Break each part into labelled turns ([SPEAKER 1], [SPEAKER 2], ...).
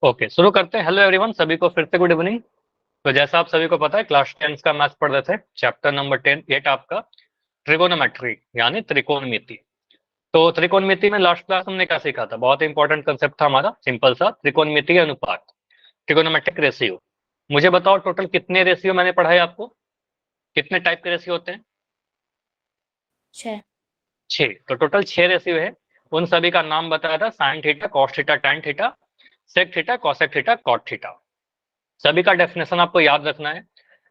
[SPEAKER 1] Okay, शुरू करते हैं। हेलो एवरीवन, सभी को फिर से गुड इवनिंग। तो जैसा आप सभी को पता है, क्लास 10 का मैथ्स पढ़ रहे थे, चैप्टर नंबर 8 आपका ट्रिगोनोमेट्री यानी त्रिकोणमिति। तो त्रिकोणमिति में लास्ट क्लास हमने क्या सीखा था? बहुत इंपॉर्टेंट कंसेप्ट था हमारा, सिंपल सा, त्रिकोणमिति अनुपात, ट्रिगोनोमेट्रिक रेशियो। मुझे बताओ टोटल कितने रेशियो मैंने पढ़ाए आपको? कितने टाइप के रेशियो होते हैं? 6। तो टोटल 6 रेशियो है। उन सभी का नाम बताया था, sine theta, cos theta, tan theta, sec theta, cosec theta, cot theta. सभी का डेफिनेशन आपको याद रखना है।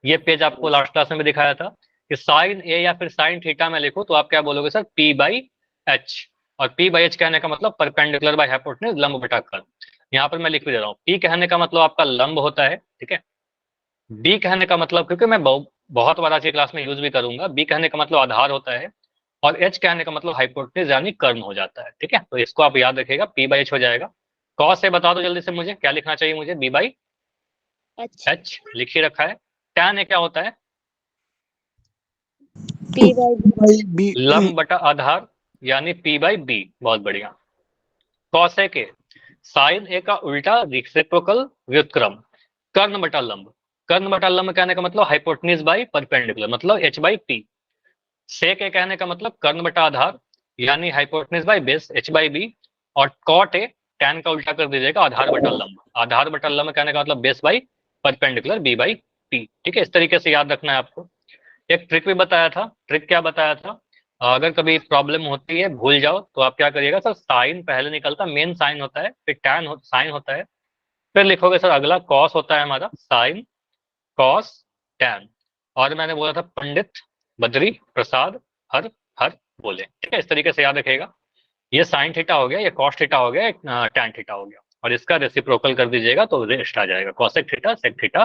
[SPEAKER 1] ये पेज आपको लास्ट क्लास में भी दिखाया था कि साइन ए या फिर साइन थीटा में लिखो तो आप क्या बोलोगे सर? P by H. और पी बाई एच कहने का मतलब परपेंडिकुलर बाई हाइपोटेन्यूज, लंब बटा कर्व। यहाँ पर मैं लिख भी दे रहा हूँ, पी कहने का मतलब आपका लंब होता है, ठीक है। बी कहने का मतलब, क्योंकि मैं बहुत बार आज की क्लास में यूज भी करूंगा, बी कहने का मतलब आधार होता है, और एच कहने का मतलब हाइपोटेन्यूज यानी कर्ण हो जाता है, ठीक है। तो इसको आप याद रखिएगा, पी बाई एच हो जाएगा। कॉस से बता दो जल्दी से मुझे, क्या लिखना चाहिए मुझे? बी बाई एच लिख ही रखा है। टैन ए क्या होता है?
[SPEAKER 2] पी बाई बी,
[SPEAKER 1] लंब बटा आधार यानी पी बाई बी। बहुत बढ़िया। कॉसेक ए, साइन ए का उल्टा रेसिप्रोकल व्युत्क्रम, कर्ण बटा लंब। कर्ण बटा लंब कहने का मतलब हाइपोटेन्यूज बाई परपेंडिकुलर, मतलब H by P. Sec A कहने का मतलब कर्ण बटा आधार यानी hypotenuse by base, H by B. और कॉट ए, टैन का उल्टा कर दीजिएगा, आधार बटा लंब। आधार बटा लंब कहने का मतलब base by perpendicular, B by P, ठीक है। इस तरीके से याद रखना है आपको। एक ट्रिक भी बताया था। ट्रिक क्या बताया था? अगर कभी प्रॉब्लम होती है, भूल जाओ, तो आप क्या करिएगा सर? साइन पहले निकलता, मेन साइन होता है, फिर टैन साइन होता है, फिर लिखोगे सर अगला कॉस होता है हमारा, साइन, कॉस, टैन। और मैंने बोला था पंडित बद्री प्रसाद हर हर बोले, ठीक है। इस तरीके से याद रखेगा। ये साइन थीटा हो गया, ये कॉस थीटा हो गया, टैन थीटा हो गया, और इसका रेसिप्रोकल कर दीजिएगा तो रेस्ट आ जाएगा, cosec theta, sec theta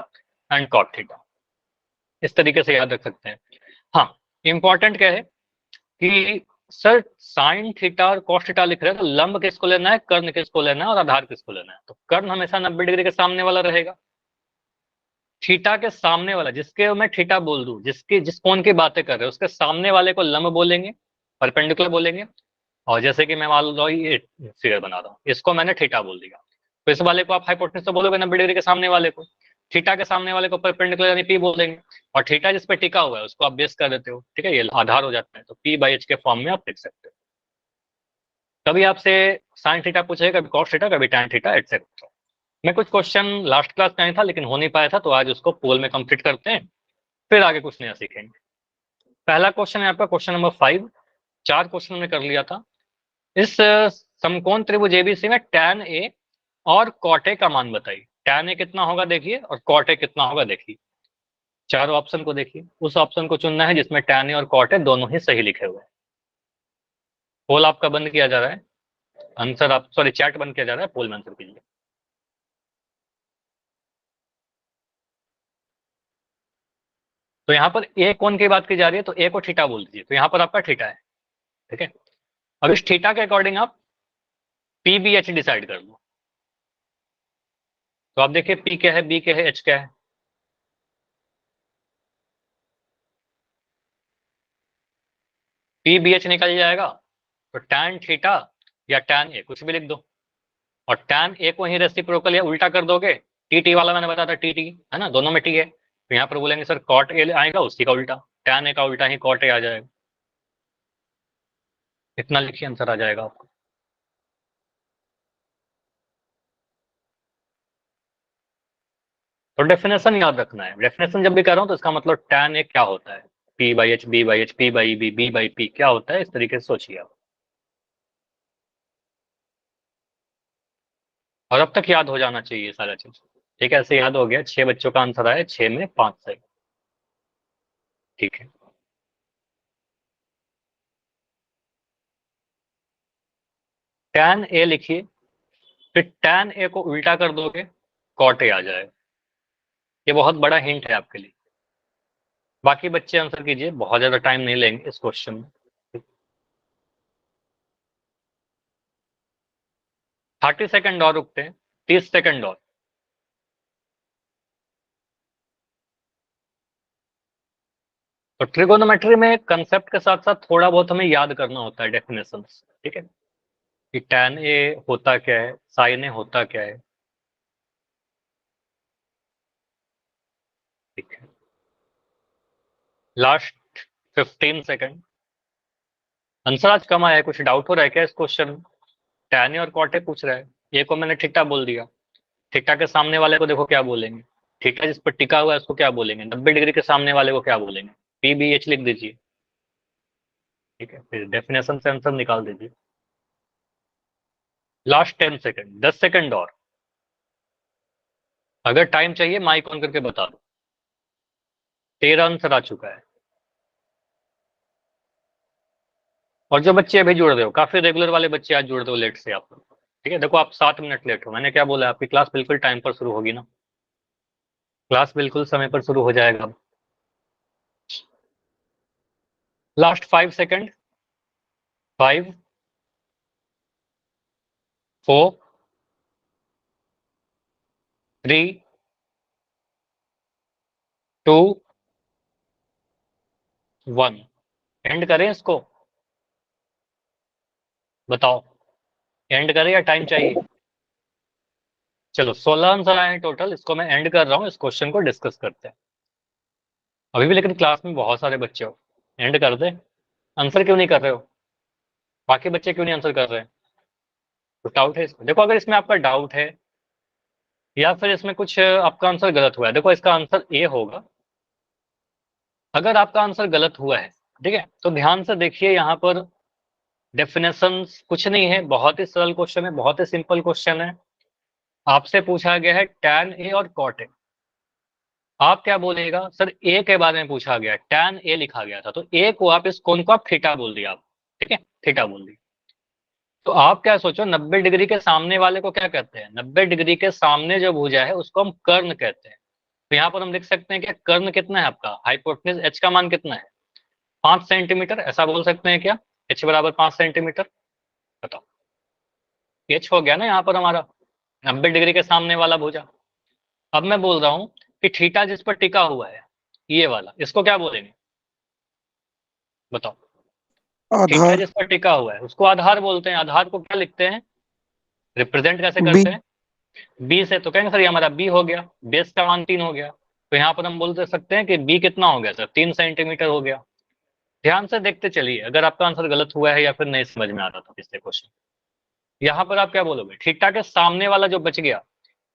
[SPEAKER 1] and cot theta. इस तरीके से याद रख सकते हैं। हाँ, इंपॉर्टेंट क्या है कि सर साइन थीटा और कॉस थीटा लिख रहे हैं, तो लंब किसको लेना है, कर्ण किसको लेना है, और आधार किसको लेना है? तो कर्ण हमेशा 90 डिग्री के सामने वाला रहेगा। थीटा के सामने वाला, जिसके मैं थीटा बोल दूं, जिस कोण की बातें कर रहे हैं, उसके सामने वाले को लंब बोलेंगे, परपेंडिकुलर बोलेंगे। और जैसे कि मैं मान लो ये फिगर बना रहा हूँ, इसको मैंने थीटा बोल दिया, तो इस वाले को आप हाइपोटेन्यूज तो बोलोगे 90 डिग्री के सामने वाले को। थीटा के सामने वाले को परपेंडिकुलर यानी पी बोलेंगे, और थीटा जिस पे टिका हुआ है उसको आप बेस कर देते हो, ठीक है, ये आधार हो जाता है। तो पी बाई एच के फॉर्म में आप लिख सकते हो। कभी आपसे साइन थीटा पूछेगा, कभी कॉस थीटा, कभी टैन थीटा, एटसेट्रा। मैं कुछ क्वेश्चन लास्ट क्लास में आया था लेकिन हो नहीं पाया था, तो आज उसको पोल में कंप्लीट करते हैं, फिर आगे कुछ नया सीखेंगे। पहला क्वेश्चन है आपका क्वेश्चन नंबर 5। 4 क्वेश्चन हमने कर लिया था। इस समकोण त्रिभुज एबीसी में टैन ए और कॉट ए का मान बताइए। टैन ए कितना होगा देखिए, और कॉट ए कितना होगा देखिए। चारों ऑप्शन को देखिए, उस ऑप्शन को चुनना है जिसमें टैन ए और कॉट ए दोनों ही सही लिखे हुए हैं। पोल आपका बंद किया जा रहा है, आंसर आप, सॉरी, चैट बंद किया जा रहा है, पोल में आंसर कीजिए। तो यहाँ पर ए कोण की बात की जा रही है, तो ए को थीटा बोल दीजिए, तो यहाँ पर आपका थीटा है, ठीक है। अब इस थीटा के अकॉर्डिंग आप पी बी एच डिसाइड कर लो। तो आप देखिए पी क्या है, बी क्या है, एच क्या है। पी बी एच निकल जाएगा, तो टैन थीटा या टैन ए कुछ भी लिख दो, और टैन ए को ही रेसिप्रोकल या उल्टा कर दोगे। टी टी वाला मैंने बताया था, टी टी है ना, दोनों में टी है, तो यहाँ पर बोलेंगे सर कॉट ए आएगा, उसी का उल्टा, टैन ए का उल्टा ही कॉट ए आ जाएगा। इतना लिखिए, आंसर आ जाएगा आपको। तो डेफिनेशन याद रखना है। डेफिनेशन जब भी कर रहा हूँ तो इसका मतलब टैन ए क्या होता है, P by H, B by H, P by B, B by P क्या होता है, इस तरीके से सोचिए आप। और अब तक याद हो जाना चाहिए ये सारा चीज, ठीक है। ऐसे याद हो गया, 6 बच्चों का आंसर आया, 6 में 5 सही, ठीक है। टैन ए लिखिए, फिर टैन ए को उल्टा कर दोगे, कॉट ए आ जाएगा। ये बहुत बड़ा हिंट है आपके लिए। बाकी बच्चे आंसर कीजिए, बहुत ज्यादा टाइम नहीं लेंगे इस क्वेश्चन में। 30 सेकंड और रुकते हैं, 30 सेकंड और। तो ट्रिगोनोमेट्री में कंसेप्ट के साथ साथ थोड़ा बहुत हमें याद करना होता है, डेफिनेशन, ठीक है। कि tan a होता क्या है, sin a होता क्या है। ठीक है, लास्ट 15 सेकंड। आंसर आज कम आया है, कुछ डाउट हो रहा है क्या इस क्वेश्चन में? tan a और cot a पूछ रहा है, ए को मैंने थीटा बोल दिया, थीटा के सामने वाले को देखो क्या बोलेंगे, थीटा जिस पर टिका हुआ है उसको क्या बोलेंगे, 90 डिग्री के सामने वाले को क्या बोलेंगे, पी बी एच लिख दीजिए। ठीक है, फिर डेफिनेशन से आंसर निकाल दीजिए। लास्ट 10 सेकंड, 10 सेकंड और, अगर टाइम चाहिए माइक ऑन करके बता दो। 13 आंसर आ चुका है। और जो बच्चे अभी जुड़ रहे हो, काफी रेगुलर वाले बच्चे आज जुड़ रहे हो लेट से आप लोग। ठीक है, देखो आप 7 मिनट लेट हो, मैंने क्या बोला, आपकी क्लास बिल्कुल टाइम पर शुरू होगी ना, क्लास बिल्कुल समय पर शुरू हो जाएगा अब। Last 5 second, 5, 4, 3, 2, 1। एंड करें इसको, बताओ एंड करें या टाइम चाहिए? चलो 16 आंसर आए हैं टोटल, इसको मैं एंड कर रहा हूँ, इस क्वेश्चन को डिस्कस करते हैं अभी भी, लेकिन क्लास में बहुत सारे बच्चे हो, एंड कर दे। आंसर क्यों नहीं कर रहे हो, बाकी बच्चे क्यों नहीं आंसर कर रहे हैं? तो डाउट है इसमें, देखो अगर इसमें आपका डाउट है या फिर इसमें कुछ आपका आंसर गलत हुआ है, देखो इसका आंसर ए होगा अगर आपका आंसर गलत हुआ है। ठीक है, तो ध्यान से देखिए, यहाँ पर डेफिनेशंस कुछ नहीं है, बहुत ही सरल क्वेश्चन है, बहुत ही सिंपल क्वेश्चन है। आपसे पूछा गया है tan a और cot a, आप क्या बोलेगा सर, ए के बारे में पूछा गया, tan a लिखा गया था, तो ए को आप, इस कोण को आप थीटा बोल दिया आप। ठीक है, थीटा बोल दिया, तो आप क्या सोचो, 90 डिग्री के सामने वाले को क्या कहते हैं, 90 डिग्री के सामने जो भुजा है उसको हम कर्ण कहते हैं। तो यहाँ पर हम लिख सकते हैं कि कर्ण कितना है आपका, हाइपोटेन्यूज एच का मान कितना है, 5 सेंटीमीटर, ऐसा बोल सकते हैं क्या, एच बराबर 5 सेंटीमीटर। बताओ, एच हो गया ना यहाँ पर हमारा, 90 डिग्री के सामने वाला भुजा। अब मैं बोल रहा हूँ कि थीटा जिस पर टिका हुआ है, ये वाला, इसको क्या बोलेंगे, बताओ। थीटा
[SPEAKER 2] आधार।
[SPEAKER 1] जिस पर टिका हुआ है उसको आधार बोलते हैं, आधार को क्या लिखते हैं, रिप्रेजेंट कैसे
[SPEAKER 2] बी।
[SPEAKER 1] करते हैं, बी से, तो कहेंगे सर ये हमारा बी हो गया, बेस का मान 3 हो गया, तो यहाँ पर हम बोल दे सकते हैं कि बी कितना हो गया सर, 3 सेंटीमीटर हो गया। ध्यान से देखते चलिए, अगर आपका आंसर गलत हुआ है या फिर नहीं समझ में आ रहा था पिछले क्वेश्चन, यहाँ पर आप क्या बोलोगे, थीटा के सामने वाला जो बच गया,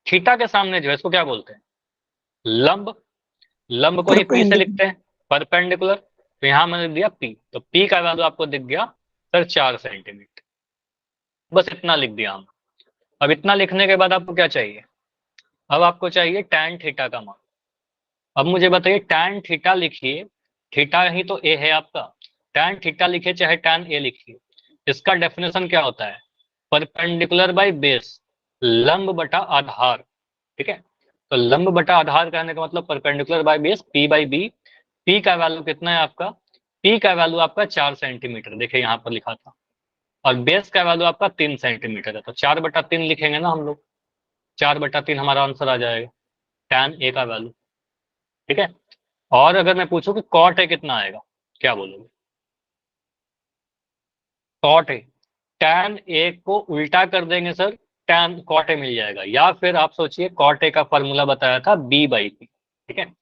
[SPEAKER 1] थीटा के सामने जो है इसको क्या बोलते हैं, लंब। लंब को ही पी से
[SPEAKER 2] परपेंडिकुलर।
[SPEAKER 1] लिखते हैं, परपेंडिकुलर, तो यहाँ मैंने दिया पी, तो पी का वैल्यू आपको दिख गया सर 4 सेंटीमीटर। बस इतना लिख दिया हम। अब इतना लिखने के बाद आपको क्या चाहिए, अब आपको चाहिए tan थीटा का मान। अब मुझे बताइए, tan थीटा लिखिए, थीटा ही तो ए है आपका, tan थीटा लिखिए चाहे tan ए लिखिए, इसका डेफिनेशन क्या होता है, परपेंडिकुलर बाय बेस, लंब बटा आधार। ठीक है, तो लंब बटा आधार कहने का मतलब perpendicular by base, P by B. पी का वैल्यू कितना है आपका, पी का वैल्यू आपका 4 सेंटीमीटर, देखिए यहाँ पर लिखा था, और बेस का वैल्यू आपका 3 सेंटीमीटर है, तो 4/3 लिखेंगे ना हम लोग, 4/3 हमारा आंसर आ जाएगा, tan ए का वैल्यू। ठीक है, और अगर मैं पूछूं कि कॉट ए कितना आएगा, क्या बोलोगे, कॉट ए, tan ए को उल्टा कर देंगे सर, tan कॉट ए मिल जाएगा, या फिर आप सोचिए कॉट ए का फॉर्मूला बताया था बी बाई पी। ठीक है,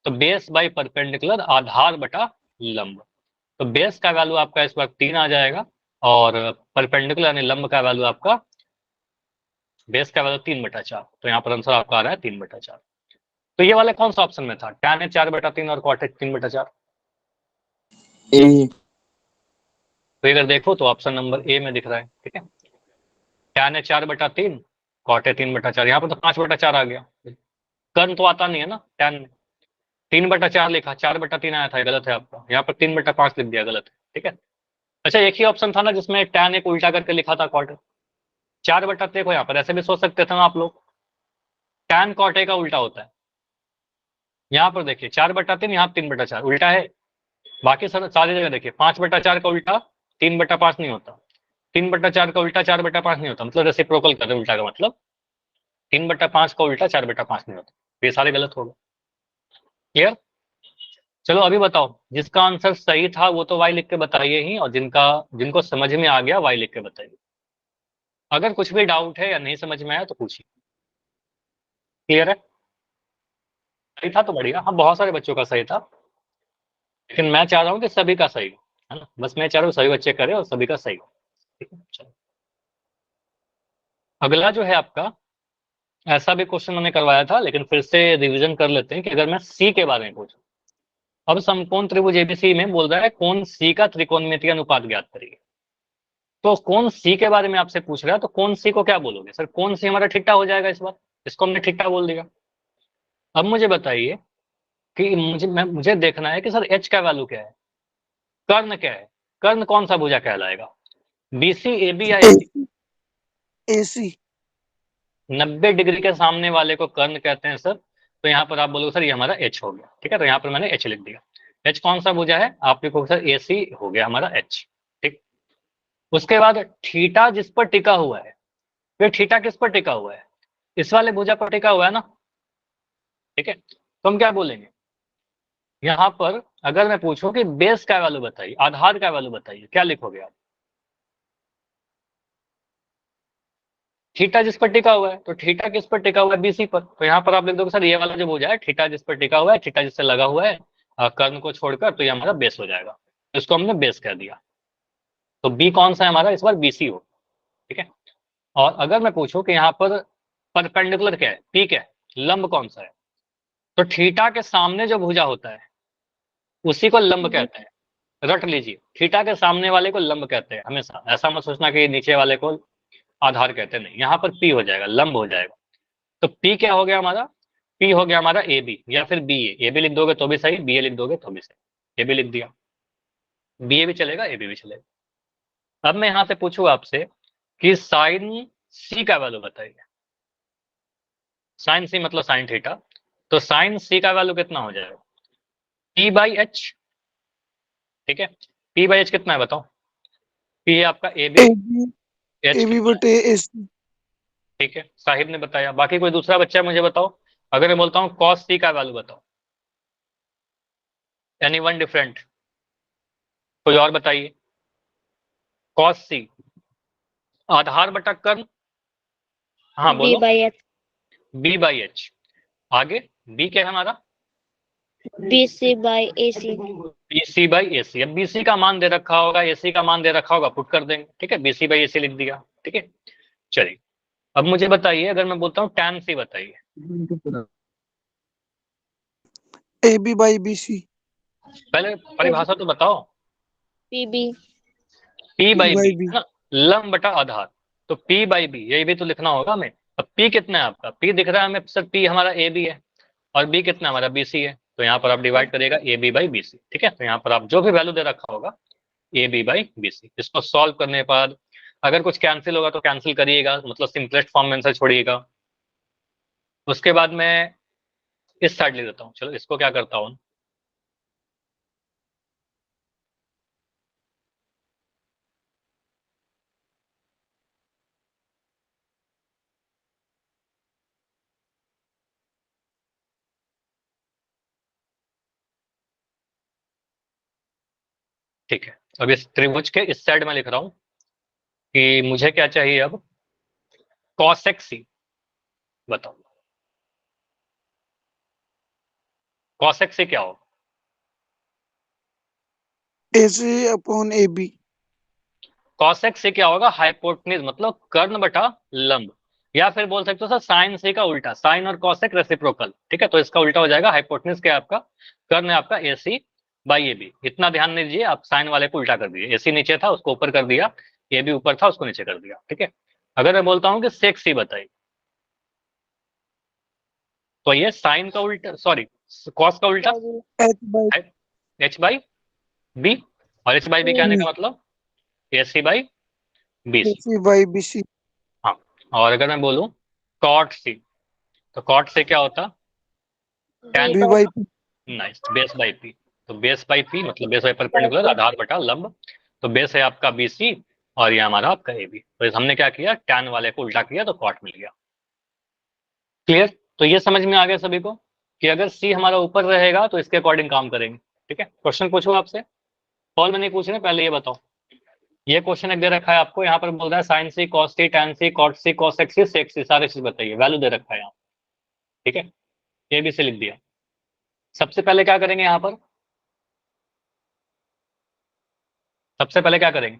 [SPEAKER 1] तो बेस बाई परपेंडिकुलर, आधार बटा लंब, तो बेस का वैल्यू आपका इस वक्त 3 आ जाएगा, और परपेंडिकुलर यानी लंब का वैल्यू आपका, बेस का वैल्यू 3/4, तो यहाँ पर आंसर आपका आ रहा है 3/4। तो ये वाला कौन सा ऑप्शन में था, tan ए 4/3 और कॉट ए 3/4?
[SPEAKER 2] ए।
[SPEAKER 1] तो अगर देखो तो ऑप्शन नंबर ए में दिख रहा है। ठीक है, tan ए 4/3, कॉट ए 3/4, यहाँ पर तो 5/4 आ गया, कर्ण तो आता नहीं है ना tan में, 3/4 लिखा, 4/3 आया था, गलत है आपका, यहाँ पर 3/5 लिख दिया, गलत है। ठीक है, अच्छा एक ही ऑप्शन था ना जिसमें tan एक उल्टा करके लिखा था कॉट, 4/, देखो यहाँ पर ऐसे भी सोच सकते थे ना आप लोग, tan कॉट ए का उल्टा होता है, यहाँ पर देखिए 4/3, यहाँ 3/4 उल्टा है, बाकी सारी जगह देखिए 5/4 का उल्टा 3/5 नहीं होता, 3/4 का उल्टा 4/5 नहीं होता, मतलब रेसिप्रोकल कर रहे उल्टा का मतलब, 3/5 का उल्टा 4/5 नहीं होता, ये सारे गलत हो गए। क्लियर? चलो अभी बताओ, जिसका आंसर सही था वो तो वाई लिख के बताइए ही, और जिनको समझ में आ गया वाई लिख के बताइए। अगर कुछ भी डाउट है या नहीं समझ में आया तो पूछिए। क्लियर है? सही था तो बढ़िया। हाँ, बहुत सारे बच्चों का सही था, लेकिन मैं चाह रहा हूँ कि सभी का सही हो, है ना। बस मैं चाह रहा हूँ सभी बच्चे करें और सभी का सही हो। ठीक है, चलो। अगला जो है आपका, ऐसा भी क्वेश्चन मैंने करवाया था, लेकिन फिर से रिवीजन कर लेते हैं कि अगर मैं सी के बारे में पूछूं। अब समकोण त्रिभुज एबीसी में बोल रहा है कोण सी का त्रिकोणमितीय अनुपात ज्ञात करिए। तो कोण सी के बारे में आपसे पूछ रहा है, तो कोण सी को क्या बोलोगे? सर कोण सी हमारा थीटा हो जाएगा इस बार, इसको हमने थीटा बोल दिया। अब मुझे बताइए कि मुझे देखना है कि सर एच का वैल्यू क्या है, कर्ण क्या है, कर्ण कौन सा भुजा कहलाएगा, बीसी एबी या एसी?
[SPEAKER 2] एसी।
[SPEAKER 1] 90 डिग्री के सामने वाले को कर्ण कहते हैं सर। तो यहाँ पर आप बोलोगे सर ये हमारा एच हो गया। ठीक है, तो यहाँ पर मैंने एच लिख दिया। एच कौन सा भुजा है? आप लिखोगे सर एसी हो गया हमारा एच। ठीक। उसके बाद थीटा जिस पर टिका हुआ है, फिर थीटा किस पर टिका हुआ है? इस वाले भुजा पर टिका हुआ है ना। ठीक है, तो हम क्या बोलेंगे यहाँ पर, अगर मैं पूछूं कि बेस का वैल्यू बताइए, आधार का वैल्यू बताइए, क्या लिखोगे आप? थीटा जिस पर टिका हुआ है, तो थीटा किस पर टिका हुआ है? बीसी पर। तो यहाँ पर आप लिख दोगे सर ये वाला जो भुजा है थीटा जिस पर टिका हुआ है, थीटा जिससे लगा हुआ है कर्ण को छोड़कर, तो ये हमारा बेस हो जाएगा। इसको हमने बेस कह दिया। तो बी कौन सा है हमारा इस बार? बीसी हो। ठीक है। और अगर मैं पूछूं कि यहाँ पर परपेंडिकुलर क्या है, पी क्या है, लंब कौन सा है, तो थीटा के सामने जो भुजा होता है उसी को लंब कहते हैं। रट लीजिए, थीटा के सामने वाले को लंब कहते हैं हमेशा। ऐसा मत सोचना कि नीचे वाले को आधार कहते हैं, नहीं। यहाँ पर पी हो जाएगा, लंब हो जाएगा। तो पी क्या हो गया हमारा? पी हो गया हमारा ए बी या फिर बी ए बी लिख दोगे तो भी सही, बी ए लिख दोगे तो भी सही। ए बी लिख दिया, बी ए भी चलेगा, ए बी भी चलेगा। अब मैं यहाँ से पूछूं आपसे कि साइन सी का वैल्यू बताइए। साइन सी मतलब साइन थीटा। तो साइन सी का वैल्यू कितना हो जाएगा? P by H. ठीक है, पी बाई एच कितना है बताओ? पी है आपका A B,
[SPEAKER 2] AB.
[SPEAKER 1] H
[SPEAKER 2] AB
[SPEAKER 1] कितना है?
[SPEAKER 2] बटे एसी।
[SPEAKER 1] ठीक है, साहिब ने बताया। बाकी कोई दूसरा बच्चा मुझे बताओ। अगर मैं बोलता हूँ कॉस सी का वैल्यू बताओ, एनी वन डिफरेंट? कोई और बताइए। कॉस सी, आधार बटा कर्ण। हाँ
[SPEAKER 3] बी
[SPEAKER 1] बोलो।
[SPEAKER 3] By H.
[SPEAKER 1] B by H. आगे बी क्या है हमारा?
[SPEAKER 3] B C by A C.
[SPEAKER 1] BC by AC. अब बीसी का मान दे रखा होगा, एसी का मान दे रखा होगा, पुट कर देंगे। ठीक है, बीसी बाई एसी लिख दिया। ठीक है, चलिए। अब मुझे बताइए, अगर मैं बोलता हूँ टैन सी बताइए।
[SPEAKER 2] AB by BC.
[SPEAKER 1] पहले परिभाषा तो बताओ।
[SPEAKER 3] P B.
[SPEAKER 1] P
[SPEAKER 2] P
[SPEAKER 1] by B
[SPEAKER 2] by B.
[SPEAKER 1] है ना, लंब बटा आधार। तो पी बाई बी, यही भी तो लिखना होगा हमें। अब पी कितना है आपका? पी दिख रहा है हमें सर, पी हमारा ए बी है, और बी कितना हमारा? बी सी है। तो यहाँ पर आप डिवाइड करिएगा A B by B C. ठीक है, तो यहाँ पर आप जो भी वैल्यू दे रखा होगा A B by B C, इसको सॉल्व करने पर अगर कुछ कैंसिल होगा तो कैंसिल करिएगा, मतलब सिंपलेस्ट फॉर्म में आंसर छोड़िएगा। उसके बाद मैं इस साइड ले लेता हूँ। चलो इसको क्या करता हूँ, ठीक है। अब इस त्रिभुज के इस साइड में लिख रहा हूँ कि मुझे क्या चाहिए अब, कॉसेक सी। बताओ कॉसेक सी क्या होगा?
[SPEAKER 2] AC upon AB.
[SPEAKER 1] कॉसेक से क्या होगा? हाइपोटेन्यूज मतलब कर्ण बटा लंब। या फिर बोल सकते हो सर साइन से का उल्टा, साइन और कॉसेक रेसिप्रोकल। ठीक है, तो इसका उल्टा हो जाएगा हाइपोटेन्यूज क्या है आपका? कर्ण है आपका एसी बाई ए बी। इतना ध्यान नहीं दीजिए, आप साइन वाले को उल्टा कर दिए, एसी नीचे था उसको ऊपर कर दिया, ए बी ऊपर था उसको नीचे कर दिया। ठीक है, अगर मैं बोलता हूँ कि सेक सी बताइए, तो ये साइन का उल्टा, सॉरी कॉस का उल्टा
[SPEAKER 2] H by
[SPEAKER 1] H by B, और एच बाई बी कहने
[SPEAKER 2] बी।
[SPEAKER 1] का मतलब AC by B C.
[SPEAKER 2] AC by BC.
[SPEAKER 1] हाँ, और अगर मैं बोलूं कॉट सी, तो कॉट से क्या होता?
[SPEAKER 3] बी
[SPEAKER 1] tan
[SPEAKER 2] बी
[SPEAKER 1] का
[SPEAKER 2] बाई
[SPEAKER 1] होता, नाइस, बेस बाई पी। तो बेस बाई पी मतलब बेस बाई परपेंडिकुलर, आधार बटा लंब। तो बेस है आपका बीसी और ये हमारा आपका ए बी। तो हमने क्या किया, टैन वाले को उल्टा किया तो कॉट मिल गया। क्लियर? तो ये समझ में आ गया सभी को कि अगर सी हमारा ऊपर रहेगा तो इसके अकॉर्डिंग काम करेंगे। ठीक है, क्वेश्चन पूछो आपसे, सॉल्व नहीं पूछ रहे, पहले ये बताओ ये क्वेश्चन एक दे रखा है आपको, यहाँ पर बोल रहा है साइन सी कॉस सी टैन सी कॉट सी कॉस एक्स सी सेक सी, सारे चीज बताइए, वैल्यू दे रखा है यहाँ। ठीक है, ये भी से लिख दिया। सबसे पहले क्या करेंगे यहाँ पर, सबसे पहले क्या करेंगे,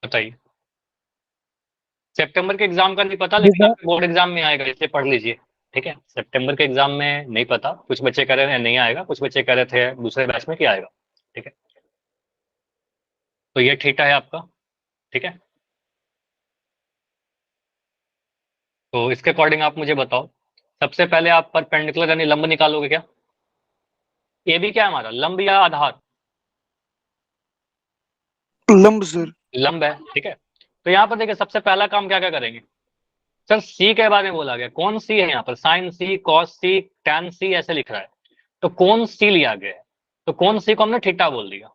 [SPEAKER 1] बताइए। सितंबर के एग्जाम का नहीं पता, लेकिन
[SPEAKER 2] बेटा
[SPEAKER 1] आपके बोर्ड एग्जाम में आएगा, इसलिए पढ़ लीजिए। ठीक है, सितंबर के एग्जाम में नहीं पता, कुछ बच्चे कह रहे हैं नहीं आएगा, कुछ बच्चे कह रहे थे दूसरे बैच में कि आएगा। ठीक है, तो ये थीटा है आपका। ठीक है, तो इसके अकॉर्डिंग आप मुझे बताओ, सबसे पहले आप परपेंडिकुलर यानी लंब निकालोगे क्या। ये भी क्या है हमारा, लंब या आधार,
[SPEAKER 2] लंब सर।
[SPEAKER 1] लंब है। ठीक है, तो यहाँ पर देखिए सबसे पहला काम क्या क्या करेंगे सर, सी के बारे में बोला गया, कौन सी है यहाँ पर, साइन सी कॉस सी टैन सी ऐसे लिख रहा है, तो कौन सी लिया गया है, तो कौन सी को हमने थीटा बोल दिया।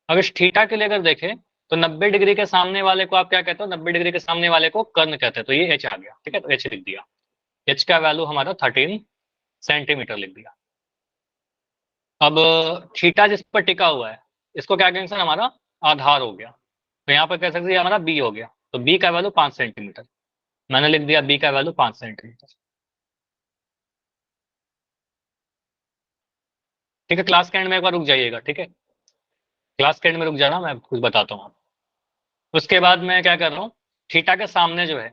[SPEAKER 1] अब इस थीटा के लिए अगर देखें तो 90 डिग्री के सामने वाले को आप क्या कहते हो, 90 डिग्री के सामने वाले को कर्ण कहते हैं, तो ये एच आ गया। ठीक है, तो एच लिख दिया, एच का वैल्यू हमारा 13 सेंटीमीटर लिख दिया। अब थीटा जिस पर टिका हुआ है इसको क्या कहेंगे सर, हमारा आधार हो गया, तो यहाँ पर कह सकते हैं हमारा बी हो गया, तो बी का वैल्यू 5 सेंटीमीटर, मैंने लिख दिया बी का वैल्यू 5 सेंटीमीटर। ठीक है, क्लास के एंड में एक बार रुक जाइएगा। ठीक है, क्लास के एंड में रुक जाना, मैं कुछ बताता हूँ। उसके बाद मैं क्या कर रहा हूँ, थीटा के सामने जो है,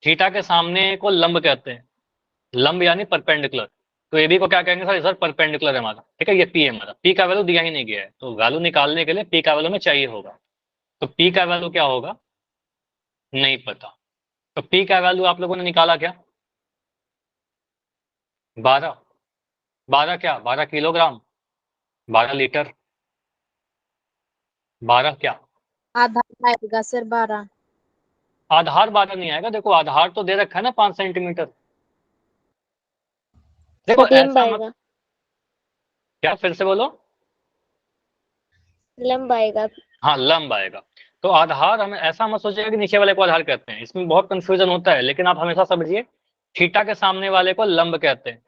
[SPEAKER 1] थीटा के सामने को लंब कहते हैं, लंब यानी परपेंडिकुलर, तो ए बी को क्या कहेंगे सर, सर परपेंडिकुलर है हमारा। ठीक है, ये पी है हमारा, पी का वैल्यू दिया ही नहीं गया है, तो वैल्यू निकालने के लिए पी का वैल्यू में चाहिए होगा, तो पी का वैल्यू क्या होगा नहीं पता, तो पी का वैल्यू आप लोगों ने निकाला क्या, 12, 12 क्या, 12 किलोग्राम, 12 लीटर, 12 क्या,
[SPEAKER 3] आधार आएगा सर 12।
[SPEAKER 1] आधार 12 नहीं आएगा, देखो आधार तो दे रखा है ना 5 सेंटीमीटर, देखो
[SPEAKER 3] सर लंब
[SPEAKER 1] ऐसा मत,
[SPEAKER 3] आएगा,
[SPEAKER 1] क्या फिर से बोलो,
[SPEAKER 3] लंब आएगा।
[SPEAKER 1] हाँ लंब आएगा, तो आधार हमें ऐसा मत सोचिएगा कि नीचे वाले को आधार कहते हैं, इसमें बहुत कंफ्यूजन होता है, लेकिन आप हमेशा समझिए थीटा के सामने वाले को लंब कहते हैं,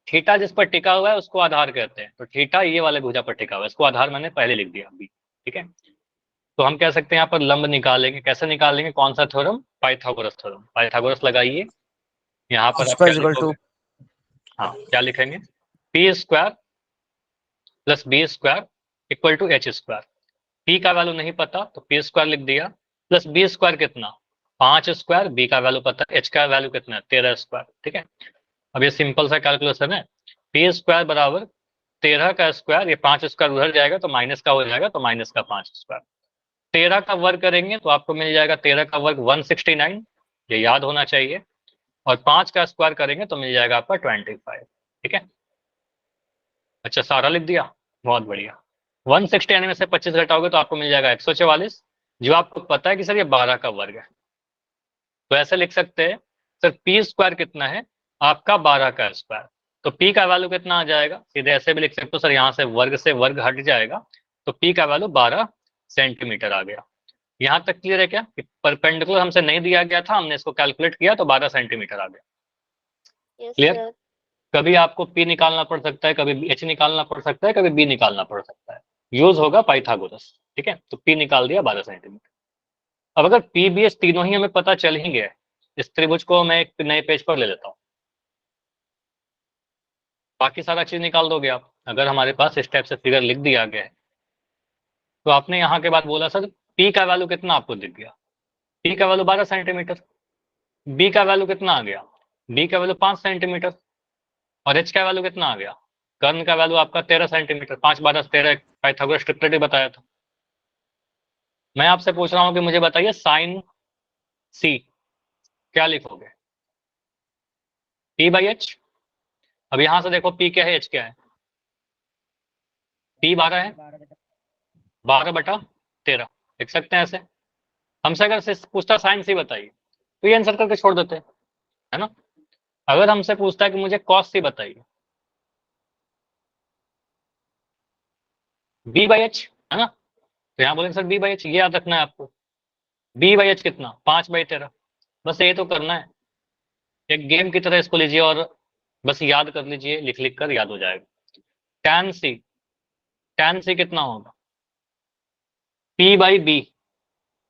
[SPEAKER 1] थीटा जिस पर टिका हुआ है उसको आधार कहते हैं, तो थीटा ये वाले भुजा पर टिका हुआ है, इसको आधार मैंने पहले लिख दिया अभी। ठीक है, तो हम कह सकते हैं यहाँ पर लंब निकालेंगे, कैसे निकालेंगे, कौन सा थ्योरम, पाइथागोरस थ्योरम, पाइथागोरस लगाइए, यहाँ पर आप क्या लिखोगे, हाँ क्या लिखेंगे, P square plus B square equal to H square, P का वैल्यू नहीं पता तो पी स्क्वायर लिख दिया, प्लस बी स्क्वायर कितना 5 स्क्वायर, बी का वैल्यू पता, एच का वैल्यू कितना है 13 स्क्वायर। ठीक है, अब ये सिंपल सा कैलकुलेशन है, पी स्क्वायर बराबर 13 का स्क्वायर, ये 5 स्क्वायर उधर जाएगा तो माइनस का हो जाएगा, तो माइनस का 5 स्क्वायर, 13 का वर्ग करेंगे तो आपको मिल जाएगा 13 का वर्ग 169, ये याद होना चाहिए, और 5 का स्क्वायर करेंगे तो मिल जाएगा आपका 25। ठीक है, अच्छा सारा लिख दिया, बहुत बढ़िया, 169 में से 25 घटाओगे तो आपको मिल जाएगा 144, जो आपको पता है कि सर ये 12 का वर्ग है, तो ऐसे लिख सकते हैं सर पी स्क्वायर कितना है आपका 12 का स्क्वायर, तो पी का वैल्यू कितना आ जाएगा, सीधे ऐसे भी लिख सकते हो सर, यहाँ से वर्ग हट जाएगा, तो पी का वैल्यू 12 सेंटीमीटर आ गया। यहाँ तक क्लियर है क्या, कि परपेंडिकुलर हमसे नहीं दिया गया था, हमने इसको कैलकुलेट किया तो 12 सेंटीमीटर आ गया।
[SPEAKER 3] Yes
[SPEAKER 1] clear,
[SPEAKER 3] sir.
[SPEAKER 1] कभी आपको पी निकालना पड़ सकता है, कभी एच निकालना पड़ सकता है, कभी बी निकालना पड़ सकता है, यूज होगा पाइथागोरस। ठीक है, तो पी निकाल दिया 12 सेंटीमीटर। अब अगर पी बी एच तीनों ही हमें पता चल ही गया, इस त्रिभुज को मैं एक नए पेज पर ले लेता हूँ, बाकी सारा चीज निकाल दोगे आप, अगर हमारे पास इस टाइप से फिगर लिख दिया गया है, तो आपने यहाँ के बाद बोला सर पी का वैल्यू कितना आपको दिख गया, पी का वैल्यू 12 सेंटीमीटर, बी का वैल्यू कितना आ गया, बी का वैल्यू 5 सेंटीमीटर, और एच का वैल्यू कितना आ गया, कर्ण का वैल्यू आपका 13 सेंटीमीटर, 5 12 13 पाइथागोरस ट्रिपलेट बताया था। मैं आपसे पूछ रहा हूँ कि मुझे बताइए साइन सी क्या लिखोगे, पी बाई एच, अब यहां से देखो पी क्या है एच क्या है, पी 12 है, 12/13 लिख सकते हैं ऐसे। हमसे अगर पूछता साइन सी बताइए तो ये आंसर करके छोड़ देते हैं, है ना। अगर हमसे पूछता है कि मुझे कॉस सी बताइए, बी बाई एच, है ना, तो यहाँ बोलेंगे सर बी बाई एच, ये याद रखना है आपको, बी बाई एच कितना 5/13, बस ये तो करना है, एक गेम की तरह इसको लीजिए और बस याद कर लीजिए, लिख लिख कर याद हो जाएगा। tan c कितना होगा, p बाई बी।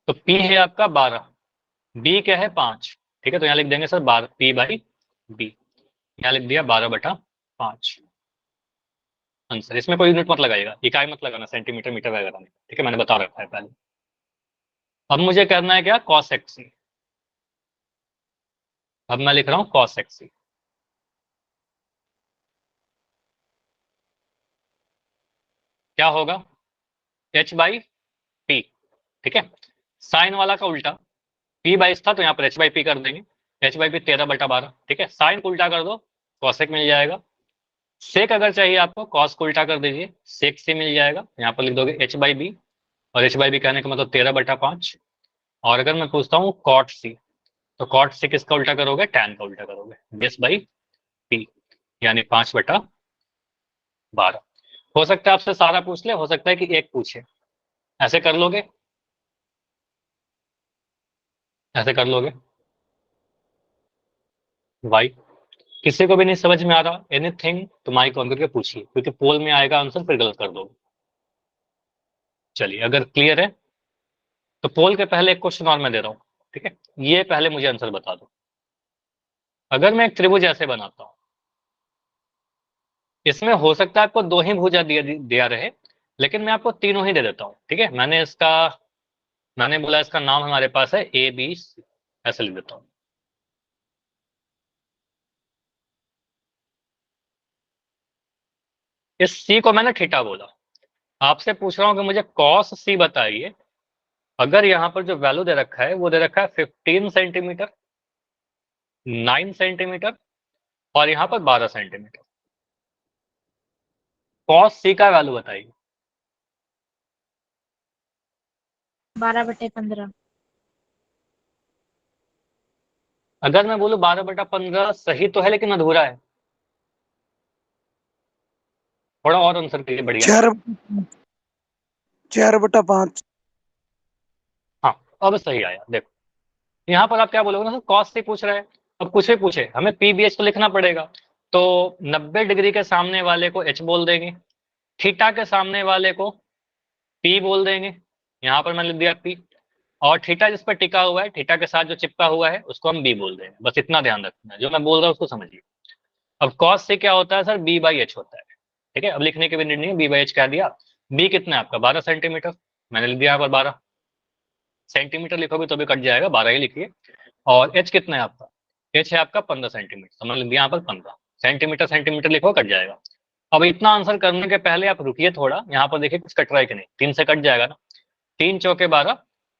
[SPEAKER 1] तो p है आपका 12, b क्या है 5, ठीक है, तो यहाँ लिख देंगे सर 12 p बाई बी, यहाँ लिख दिया 12/5 आंसर। इसमें कोई यूनिट मत लगाइएगा, इकाई मत लगाना, सेंटीमीटर मीटर वगैरह नहीं, ठीक है, मैंने बता रखा है पहले। अब मुझे करना है क्या, cos xc। अब मैं लिख रहा हूँ cos xc। क्या होगा, h बाई पी, ठीक है, साइन वाला का उल्टा, p बाईस था तो यहाँ पर h बाई पी कर देंगे, h बाई पी 13/12, ठीक है, साइन को उल्टा कर दो cosec मिल जाएगा। सेक अगर चाहिए आपको, cos को उल्टा कर दीजिए, सेक से मिल जाएगा, यहाँ पर लिख दोगे h बाई बी, और h बाई बी कहने का मतलब 13/5। और अगर मैं पूछता हूँ cot c, तो cot c किसका उल्टा करोगे, tan का उल्टा करोगे, बेस बाई पी, यानी 5/12। हो सकता है आपसे सारा पूछ ले, हो सकता है कि एक पूछे, ऐसे कर लोगे, ऐसे कर लोगे। वाई, किसी को भी नहीं समझ में आ रहा एनीथिंग तो माइक ऑन करके पूछिए, क्योंकि पोल में आएगा आंसर, फिर गलत कर दोगे। चलिए, अगर क्लियर है तो पोल के पहले एक क्वेश्चन और मैं दे रहा हूं, ठीक है, ये पहले मुझे आंसर बता दो। अगर मैं एक त्रिभुज ऐसे बनाता हूं, इसमें हो सकता है आपको दो ही भुजा दिया रहे, लेकिन मैं आपको तीनों ही दे देता हूं, ठीक है, मैंने बोला इसका नाम हमारे पास है ए बी सी, ऐसे लिख देता हूं। इस सी को मैंने थीटा बोला, आपसे पूछ रहा हूं कि मुझे कॉस सी बताइए। अगर यहाँ पर जो वैल्यू दे रखा है वो दे रखा है 15 सेंटीमीटर, 9 सेंटीमीटर, और यहाँ पर 12 सेंटीमीटर, कॉस सी का वैल्यू बताइए।
[SPEAKER 3] 12/15।
[SPEAKER 1] अगर मैं बोलूं 12/15 सही तो है, लेकिन अधूरा है, थोड़ा और आंसर करिए, बढ़िया।
[SPEAKER 2] 4/5।
[SPEAKER 1] हाँ, अब सही आया, देखो यहाँ पर आप क्या बोलोगे ना, कॉस सी पूछ रहे हैं, अब कुछ भी पूछे हमें पीबीएच तो लिखना पड़ेगा। तो 90 डिग्री के सामने वाले को एच बोल देंगे, थीटा के सामने वाले को पी बोल देंगे, यहाँ पर मैंने लिख दिया पी, और थीटा जिस पर टिका हुआ है, थीटा के साथ जो चिपका हुआ है उसको हम बी बोल देंगे। बस इतना ध्यान रखना है, जो मैं बोल रहा हूँ उसको समझिए। अब कॉस से क्या होता है सर, बी बाई एच होता है, ठीक है, अब लिखने की भी नीड नहीं है, बी बाई एच कह दिया। बी कितना है आपका 12 सेंटीमीटर, मैंने लिख दिया यहाँ पर 12, सेंटीमीटर लिखोगे तो भी कट जाएगा, 12 ही लिखिए। और एच कितना है आपका, एच है आपका 15 सेंटीमीटर, तो मैंने लिख दिया यहाँ पर 15 सेंटीमीटर, सेंटीमीटर लिखो कट जाएगा। अब इतना आंसर करने के पहले आप रुकिए थोड़ा, यहाँ पर देखिए कुछ कट रहा है कि नहीं, 3 से कट जाएगा ना, 3 चौके 12,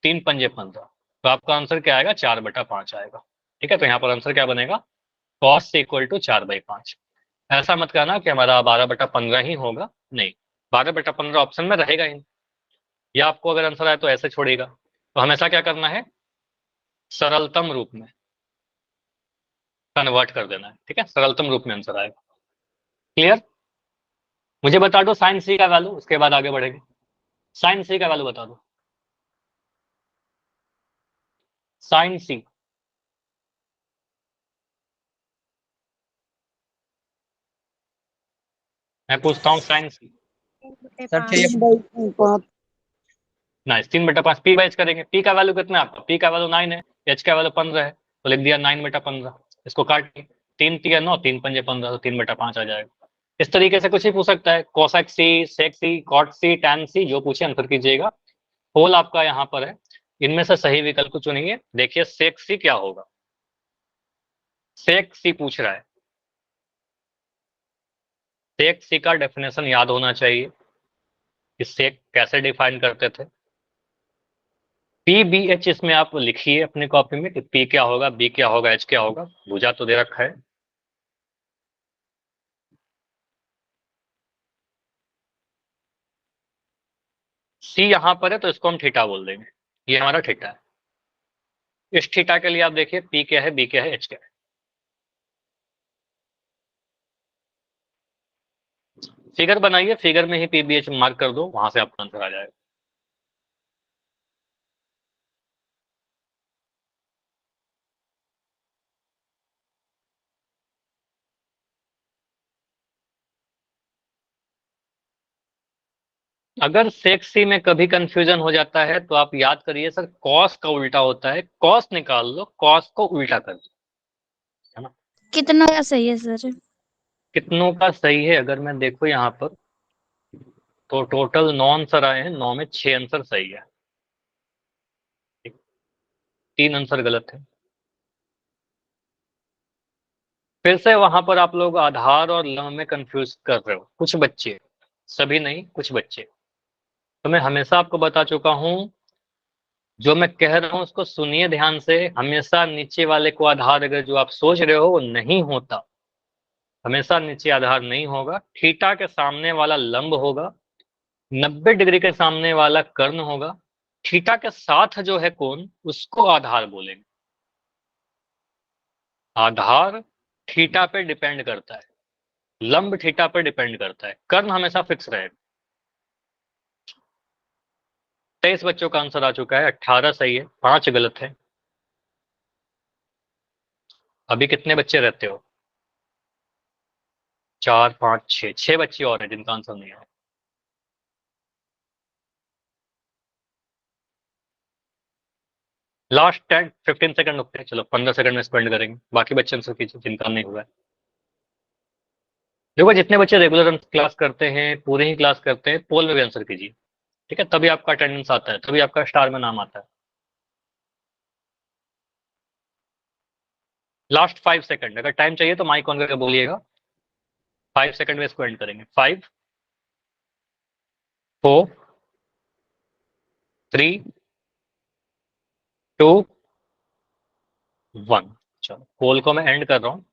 [SPEAKER 1] 3 पंजे 15, तो आपका आंसर क्या आएगा, 4/5 आएगा, ठीक है, तो यहाँ पर आंसर क्या बनेगा, कॉस से इक्वल टू 4/5। ऐसा मत कहना कि हमारा 12/15 ही होगा, नहीं, 12/15 ऑप्शन में रहेगा ही नहीं, या आपको अगर आंसर आए तो ऐसे छोड़ेगा, तो हमेशा क्या करना है, सरलतम रूप में कन्वर्ट कर देना है, ठीक है, सरलतम रूप में आंसर आएगा। क्लियर, मुझे बता दो साइन सी का वैल्यू, उसके बाद आगे बढ़ेंगे। साइन सी का वैल्यू बता दो, साइन सी, मैं पूछता हूँ साइन सी।
[SPEAKER 4] सर
[SPEAKER 3] 3/5।
[SPEAKER 4] चाहिए
[SPEAKER 2] 3/5।
[SPEAKER 1] नाइस, 3/5 पी बाइज करेंगे, पी का वैल्यू कितना है आपका, पी का वैल्यू 9 है, एच का वैल्यू 15 है, तो लिख दिया 9/15, इसको काट, 3 3 9, 3 पंजे 15, तो 3/5 आ जाएगा। इस तरीके से कुछ ही पूछ सकता है, कोसेक सी, सेक सी, कॉट सी, टैन सी, जो पूछे आंसर कीजिएगा। होल आपका यहाँ पर है, इनमें से सही विकल्प को चुनिए। देखिए सेक सी क्या होगा, सेक सी पूछ रहा है, सेक सी का डेफिनेशन याद होना चाहिए कि सेक कैसे डिफाइन करते थे। पी बी एच इसमें आप लिखिए अपनी कॉपी में कि पी क्या होगा, बी क्या होगा, एच क्या होगा, भुजा तो दे रखा है। सी यहाँ पर है तो इसको हम थीटा बोल देंगे, ये हमारा थीटा है। इस थीटा के लिए आप देखिए पी क्या है, बी क्या है, एच क्या है। फिगर बनाइए, फिगर में ही पी बी एच मार्क कर दो, वहां से आपका आंसर आ जाएगा। अगर सेक सी में कभी कंफ्यूजन हो जाता है तो आप याद करिए सर, कॉस का उल्टा होता है, कॉस निकाल लो, कॉस को उल्टा कर दो, है ना।
[SPEAKER 3] कितना का सही है सर?
[SPEAKER 1] कितनों का सही है, अगर मैं देखो यहाँ पर तो टोटल 9 आंसर आए हैं, 9 में 6 आंसर सही है, 3 आंसर गलत है। फिर से वहां पर आप लोग आधार और लम में कंफ्यूज कर रहे हो, कुछ बच्चे, सभी नहीं, कुछ बच्चे। तो मैं हमेशा आपको बता चुका हूं, जो मैं कह रहा हूं उसको सुनिए ध्यान से। हमेशा नीचे वाले को आधार अगर जो आप सोच रहे हो वो नहीं होता, हमेशा नीचे आधार नहीं होगा। थीटा के सामने वाला लंब होगा, 90 डिग्री के सामने वाला कर्ण होगा, थीटा के साथ जो है कोण उसको आधार बोलेंगे। आधार थीटा पे डिपेंड करता है, लंब थीटा पर डिपेंड करता है, कर्ण हमेशा फिक्स रहेगा। 23 बच्चों का आंसर आ चुका है, 18 सही है, 5 गलत है। अभी कितने बच्चे रहते हो? 4 5 6, 6 बच्चे और हैं जिनका आंसर नहीं आया। लास्ट 10-15 सेकंड रुकते हैं, चलो 15 सेकंड में स्पेंड करेंगे, बाकी बच्चे आंसर कीजिए जिनका नहीं हुआ है। देखो जितने बच्चे रेगुलर क्लास करते हैं, पूरे ही क्लास करते हैं, पोल में भी आंसर कीजिए, ठीक है, तभी आपका अटेंडेंस आता है, तभी आपका स्टार में नाम आता है। लास्ट 5 सेकंड, अगर टाइम चाहिए तो माइक ऑन करके बोलिएगा। 5 सेकंड में इसको एंड करेंगे। 5 4 3 2 1। चलो पोल को मैं एंड कर रहा हूँ।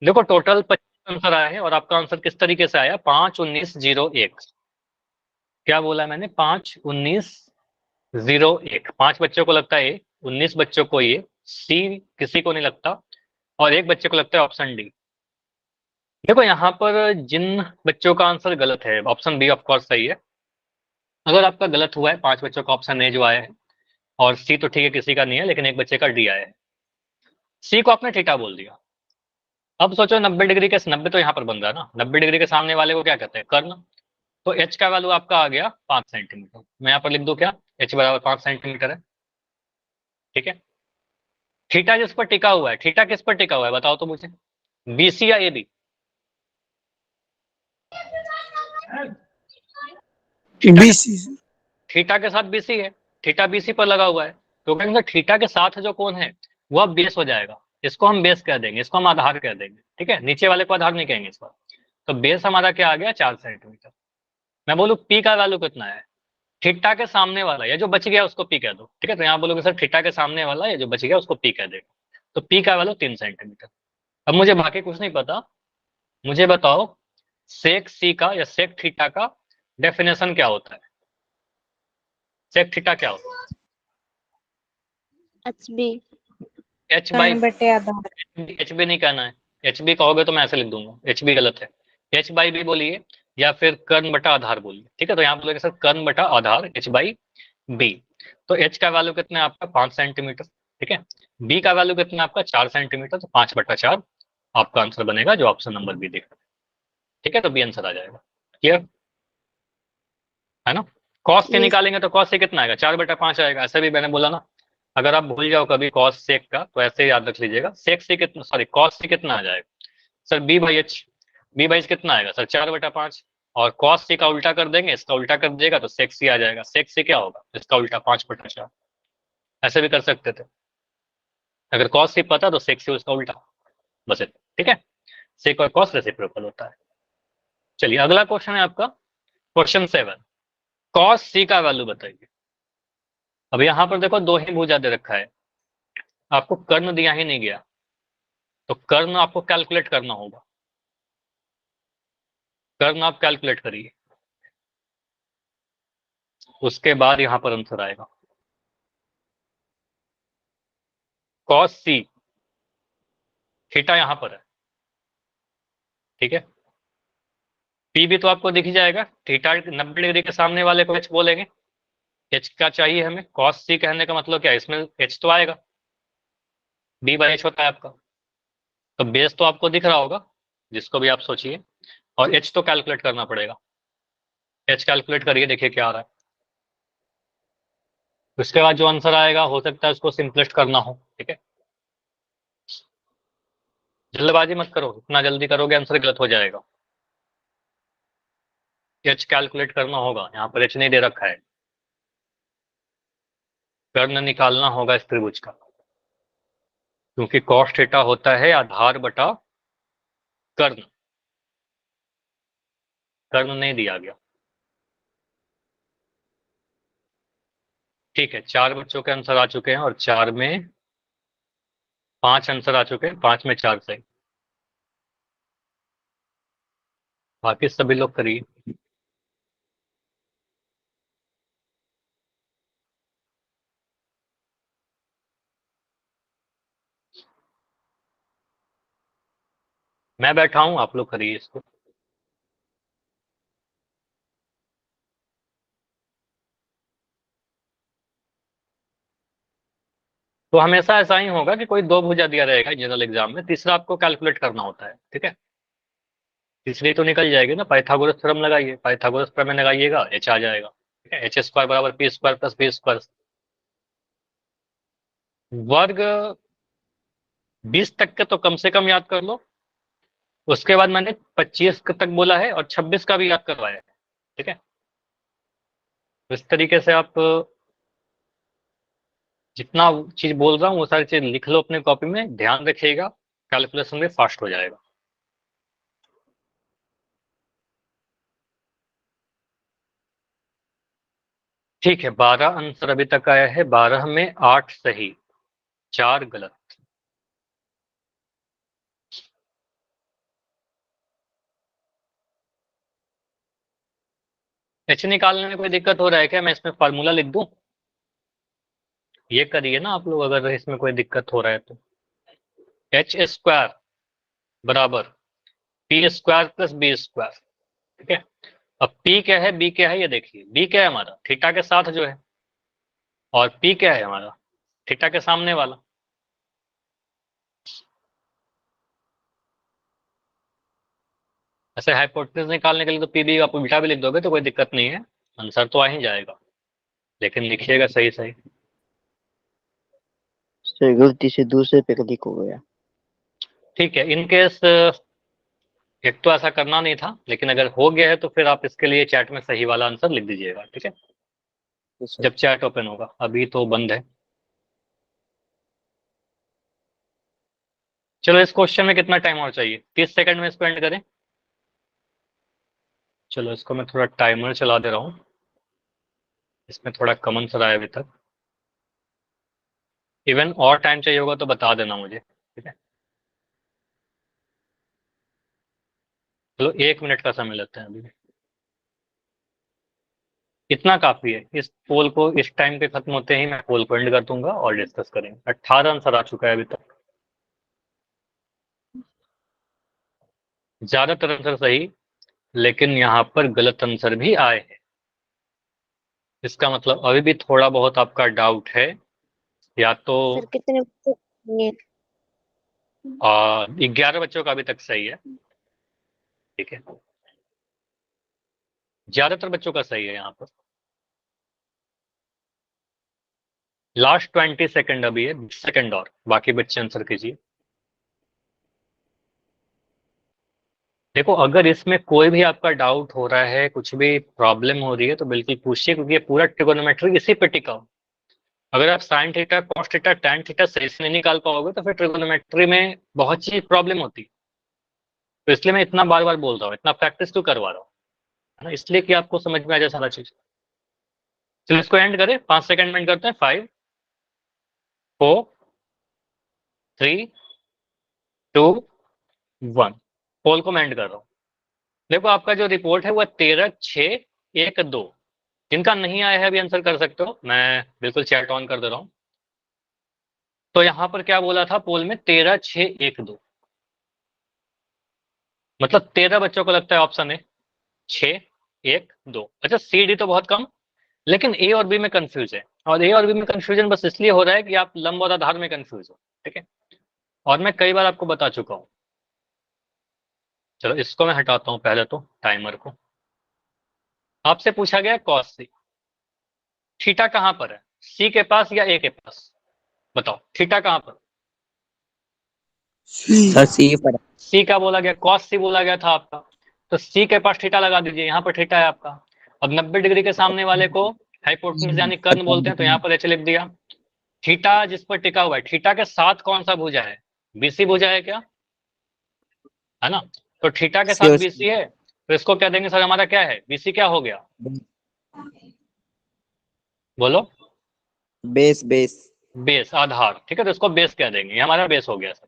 [SPEAKER 1] देखो टोटल 25 आंसर आया है और आपका आंसर किस तरीके से आया, 5 19 0 1। क्या बोला मैंने, 5 19 0 1। 5 बच्चों को लगता है ए, 19 बच्चों को ये, सी किसी को नहीं लगता, और एक बच्चे को लगता है ऑप्शन डी। देखो यहाँ पर जिन बच्चों का आंसर गलत है, ऑप्शन बी ऑफ कोर्स सही है। अगर आपका गलत हुआ है, 5 बच्चों का ऑप्शन ए जो आया है, और सी तो ठीक है किसी का नहीं है, लेकिन एक बच्चे का डी आया है। सी को आपने थीटा बोल दिया। अब सोचो 90 डिग्री के, 90 तो यहाँ पर बन रहा है ना, 90 डिग्री के सामने वाले को क्या कहते हैं, कर्ण। तो एच का वैल्यू आपका आ गया 5 सेंटीमीटर। मैं यहाँ पर लिख दूं क्या, एच बराबर 5 सेंटीमीटर है, ठीक है। थीटा जिस पर टिका हुआ है, थीटा किस पर टिका हुआ है बताओ तो मुझे, बीसी या एबी?
[SPEAKER 2] BC
[SPEAKER 1] थीटा के साथ बीसी है, थीटा बीसी पर लगा हुआ है, तो कहेंगे थीटा के साथ जो कोण है वो अब बेस हो जाएगा, इसको हम बेस कह देंगे, इसको हम आधार कह देंगे, ठीक है, नीचे वाले को आधार नहीं कहेंगे इस पर। तो बेस हमारा क्या आ गया, 4 सेंटीमीटर। मैं बोलूँ पी का वैल्यू कितना है, थीटा के सामने वाला या जो बच गया उसको पी कह दो, ठीक है। तो यहाँ बोलोगे सर थीटा के सामने वाला या जो बच गया उसको पी कह देगा, तो पी का वैल्यू 3 सेंटीमीटर। अब मुझे बाकी कुछ नहीं पता, मुझे बताओ सेक सी का या सेक थीटा का डेफिनेशन क्या होता है, सेक थीटा क्या होता है?
[SPEAKER 3] HB
[SPEAKER 1] एच बाई,
[SPEAKER 3] बटे आधार।
[SPEAKER 1] एच बी नहीं कहना है, एच बी कहोगे तो मैं ऐसे लिख दूंगा, एच बी गलत है, एच बाई बी बोलिए, या फिर कर्ण बटा आधार बोलिए, ठीक है। तो यहाँ बोलोगे सर कर्ण बटा आधार एच बाई बी। तो एच का वैल्यू कितना है आपका, 5 सेंटीमीटर, ठीक है। बी का वैल्यू कितना है आपका, 4 सेंटीमीटर, तो 5/4 आपका आंसर बनेगा, जो ऑप्शन नंबर बी दिख रहा है, ठीक है। तो बी आंसर आ जाएगा, क्लियर है ना। कॉस से
[SPEAKER 3] यस।
[SPEAKER 1] निकालेंगे तो कॉस से कितना आएगा, 4/5 आएगा, ऐसे भी मैंने बोला ना। अगर आप भूल जाओ कभी कॉस सेक का तो ऐसे याद रख लीजिएगा, सेक से कितना, सॉरी कॉस से कितना आ जाएगा sir, B by H. B by H कितना आएगा सर, 4/5। और कॉस सी का उल्टा कर देंगे, इसका उल्टा कर देगा तो सेक सी आ जाएगा, सेक सी क्या होगा, इसका उल्टा 5/4। ऐसे भी कर सकते थे, अगर कॉस सी पता तो सेक सी उसका उल्टा, बस इतना, ठीक है। सेक और कॉस रेसिप्रोकल होता है। चलिए अगला क्वेश्चन है आपका, क्वेश्चन 7। कॉस सी का वैल्यू बताइए। अब यहाँ पर देखो दो ही भुजा दे रखा है, आपको कर्ण दिया ही नहीं गया, तो कर्ण आपको कैलकुलेट करना होगा, कर्ण आप कैलकुलेट करिए, उसके बाद यहां पर आंसर आएगा। कॉस सी, थीटा यहां पर है, ठीक है। पी भी तो आपको दिख ही जाएगा, थीटा 90 डिग्री के सामने वाले को एच बोलेंगे, एच का चाहिए हमें, कॉस सी कहने का मतलब क्या है, इसमें एच तो आएगा, बी बाई एच होता है आपका। तो बेस तो आपको दिख रहा होगा जिसको भी आप सोचिए, और एच तो कैलकुलेट करना पड़ेगा। एच कैलकुलेट करिए, देखिए क्या आ रहा है। उसके बाद जो आंसर आएगा हो सकता है उसको सिंपलेस्ट करना हो, ठीक है। जल्दबाजी मत करो, इतना जल्दी करोगे आंसर गलत हो जाएगा। एच कैलकुलेट करना होगा, यहाँ पर एच नहीं दे रखा है। कर्ण निकालना होगा इस त्रिभुज का, क्योंकि कॉस थीटा होता है आधार बटा कर्ण। कर्ण नहीं दिया गया। ठीक है, 4 बच्चों के आंसर आ चुके हैं और 4 में 5 आंसर आ चुके हैं, 5 में 4 सही। बाकी सभी लोग करिए। मैं बैठा हूं, आप लोग करिए इसको। तो हमेशा ऐसा ही होगा कि कोई 2 भुजा दिया रहेगा जनरल एग्जाम में, तीसरा आपको कैलकुलेट करना होता है, ठीक है। तीसरी तो निकल जाएगी ना, पाइथागोरस थ्योरम लगाइए, पाइथागोरस प्रमेय लगाइएगा, एच आ जाएगा, ठीक है। एच स्क्वायर बराबर P square plus B square. वर्ग 20 तक के तो कम से कम याद कर लो। उसके बाद मैंने 25 तक बोला है और 26 का भी याद करवाया है, ठीक है। इस तरीके से आप जितना चीज बोल रहा हूँ वो सारी चीज लिख लो अपने कॉपी में, ध्यान रखिएगा, कैलकुलेशन में फास्ट हो जाएगा। ठीक है, 12 आंसर अभी तक आया है, 12 में 8 सही, 4 गलत। एच निकालने में कोई दिक्कत हो रहा है क्या? मैं इसमें फार्मूला लिख दूं? ये करिए ना आप लोग, अगर इसमें कोई दिक्कत हो रहा है तो। एच स्क्वायर बराबर P square plus B square, ठीक है। अब पी क्या है, बी क्या है, ये देखिए। बी क्या है हमारा, थीटा के साथ जो है, और पी क्या है हमारा, थीटा के सामने वाला। ऐसे हाइपोटेनस निकालने के लिए तो पी बी आप उल्टा भी लिख दोगे तो कोई दिक्कत नहीं है, आंसर तो आ ही जाएगा, लेकिन लिखिएगा सही सही।
[SPEAKER 2] सर गलती से दूसरे पे क्लिक हो गया।
[SPEAKER 1] ठीक है, इन केस एक तो ऐसा करना नहीं था, लेकिन अगर हो गया है तो फिर आप इसके लिए चैट में सही वाला आंसर लिख दीजिएगा, ठीक है।
[SPEAKER 2] तो सर
[SPEAKER 1] जब चैट ओपन होगा, अभी तो बंद है। चलो, इस क्वेश्चन में कितना टाइम और चाहिए? 30 सेकंड में इसको एंड करें। चलो, इसको मैं थोड़ा टाइमर चला दे रहा हूँ, इसमें थोड़ा कम आंसर आया अभी तक। इवन और टाइम चाहिए होगा तो बता देना मुझे, ठीक है। चलो, 1 मिनट का समय लेते हैं अभी। इतना काफी है, इस पोल को इस टाइम पे खत्म होते ही मैं पोल को एंड कर दूंगा और डिस्कस करेंगे। 18 आंसर आ चुका है अभी तक, ज्यादातर आंसर सही, लेकिन यहाँ पर गलत आंसर भी आए हैं। इसका मतलब अभी भी थोड़ा बहुत आपका डाउट है, या तो
[SPEAKER 3] सर कितने बच्चे ये
[SPEAKER 1] 11 बच्चों का अभी तक सही है, ठीक है। ज्यादातर बच्चों का सही है यहाँ पर। लास्ट 20 सेकंड अभी है, 20 सेकंड और, बाकी बच्चे आंसर कीजिए। देखो, अगर इसमें कोई भी आपका डाउट हो रहा है, कुछ भी प्रॉब्लम हो रही है तो बिल्कुल पूछिए, क्योंकि ये पूरा ट्रिगोनोमेट्री इसी पे टिका हो। अगर आप sign theta, cos theta, tan theta सही से नहीं निकाल पाओगे तो फिर ट्रिगोनोमेट्री में बहुत सी प्रॉब्लम होती है। तो इसलिए मैं इतना बार बार बोल रहा हूँ, इतना प्रैक्टिस क्यों करवा रहा हूँ, है ना, इसलिए कि आपको समझ में आ जाए सारा चीज। चलो, इसको एंड करें, 5 सेकंड में एंड करते हैं। 5, 4, 3, 2, 1। पोल को मैं एंड कर रहा हूँ। देखो, आपका जो रिपोर्ट है वो 13-6-1-2। जिनका नहीं आया है अभी आंसर कर सकते हो, मैं बिल्कुल चैट ऑन कर दे रहा हूँ। तो यहाँ पर क्या बोला था पोल में, 13-6-1-2, मतलब 13 बच्चों को लगता है ऑप्शन है 6-1-2। अच्छा, सी डी तो बहुत कम, लेकिन ए और बी में कंफ्यूज है, और ए और बी में कंफ्यूजन बस इसलिए हो रहा है कि आप लंब और आधार में कंफ्यूज हो, ठीक है। और मैं कई बार आपको बता चुका हूँ। चलो, इसको मैं हटाता हूँ पहले तो, टाइमर को। आपसे पूछा गया कॉस सी, थीटा कहां पर है, सी के पास या ए के पास, बताओ थीटा कहां पर।
[SPEAKER 4] सर सी पर।
[SPEAKER 1] सी का बोला गया, कॉस सी बोला गया था आपका, तो सी के पास थीटा लगा दीजिए, यहाँ पर थीटा है आपका। अब 90 डिग्री के सामने वाले को हाइपोटेन्यूज यानी कर्ण बोलते हैं, तो यहाँ पर एच लिख दिया। थीटा जिस पर टिका हुआ है, थीटा के साथ कौन सा भुजा है, बीसी भुजा है क्या, है ना। तो थीटा के साथ बीसी है, तो इसको क्या देंगे सर, हमारा क्या है, बीसी क्या हो गया, बोलो।
[SPEAKER 4] Base base.
[SPEAKER 1] बेस, आधार, ठीक है, तो इसको बेस कह देंगे, ये हमारा बेस हो गया सर।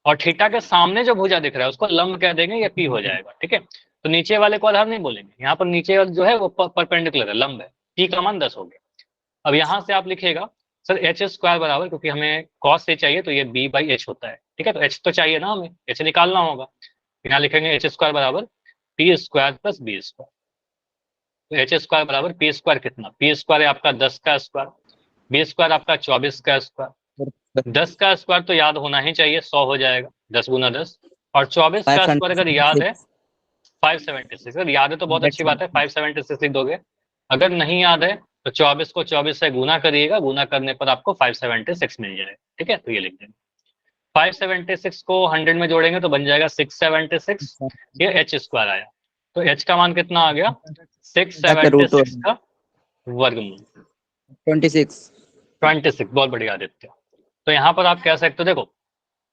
[SPEAKER 1] और थीटा के सामने जो भुजा दिख रहा है उसको लंब कह देंगे, या पी हो जाएगा, ठीक है। तो नीचे वाले को आधार नहीं बोलेंगे, यहाँ पर नीचे वाला जो है वो परपेंडिकुलर है, लंब है, पी का मान 10 हो गया। अब यहाँ से आप लिखिएगा सर एच स्क्वायर बराबर, क्योंकि हमें कॉस से चाहिए तो ये बी बाई एच होता है, ठीक है, तो एच तो चाहिए ना, हमें एच निकालना होगा। यहाँ लिखेंगे एच स्क्वायर बराबर P square plus B square. तो एच स्क्वायर बराबर पी स्क्वायर कितना, पी स्क्वायर है आपका 10 का स्क्वायर, बी स्क्वायर आपका 24 का स्क्वायर। 10 का स्क्वायर तो याद होना ही चाहिए, 100 हो जाएगा, 10 गुना 10। और 24 का स्क्वायर अगर याद है 576, अगर याद है तो बहुत अच्छी बात है, 576 लिख दोगे। अगर नहीं याद है तो 24 को 24 से गुना करिएगा, गुना करने पर आपको 576 मिल जाएगा, ठीक है, तो ये लिख देंगे। 576 को 100 में जोड़ेंगे तो बन जाएगा 676, ये एच स्क्वायर आया। तो एच का मान कितना आ गया, 676 का वर्गमूल 26, बहुत बढ़िया आदित्य। तो यहाँ पर आप कह सकते हो, देखो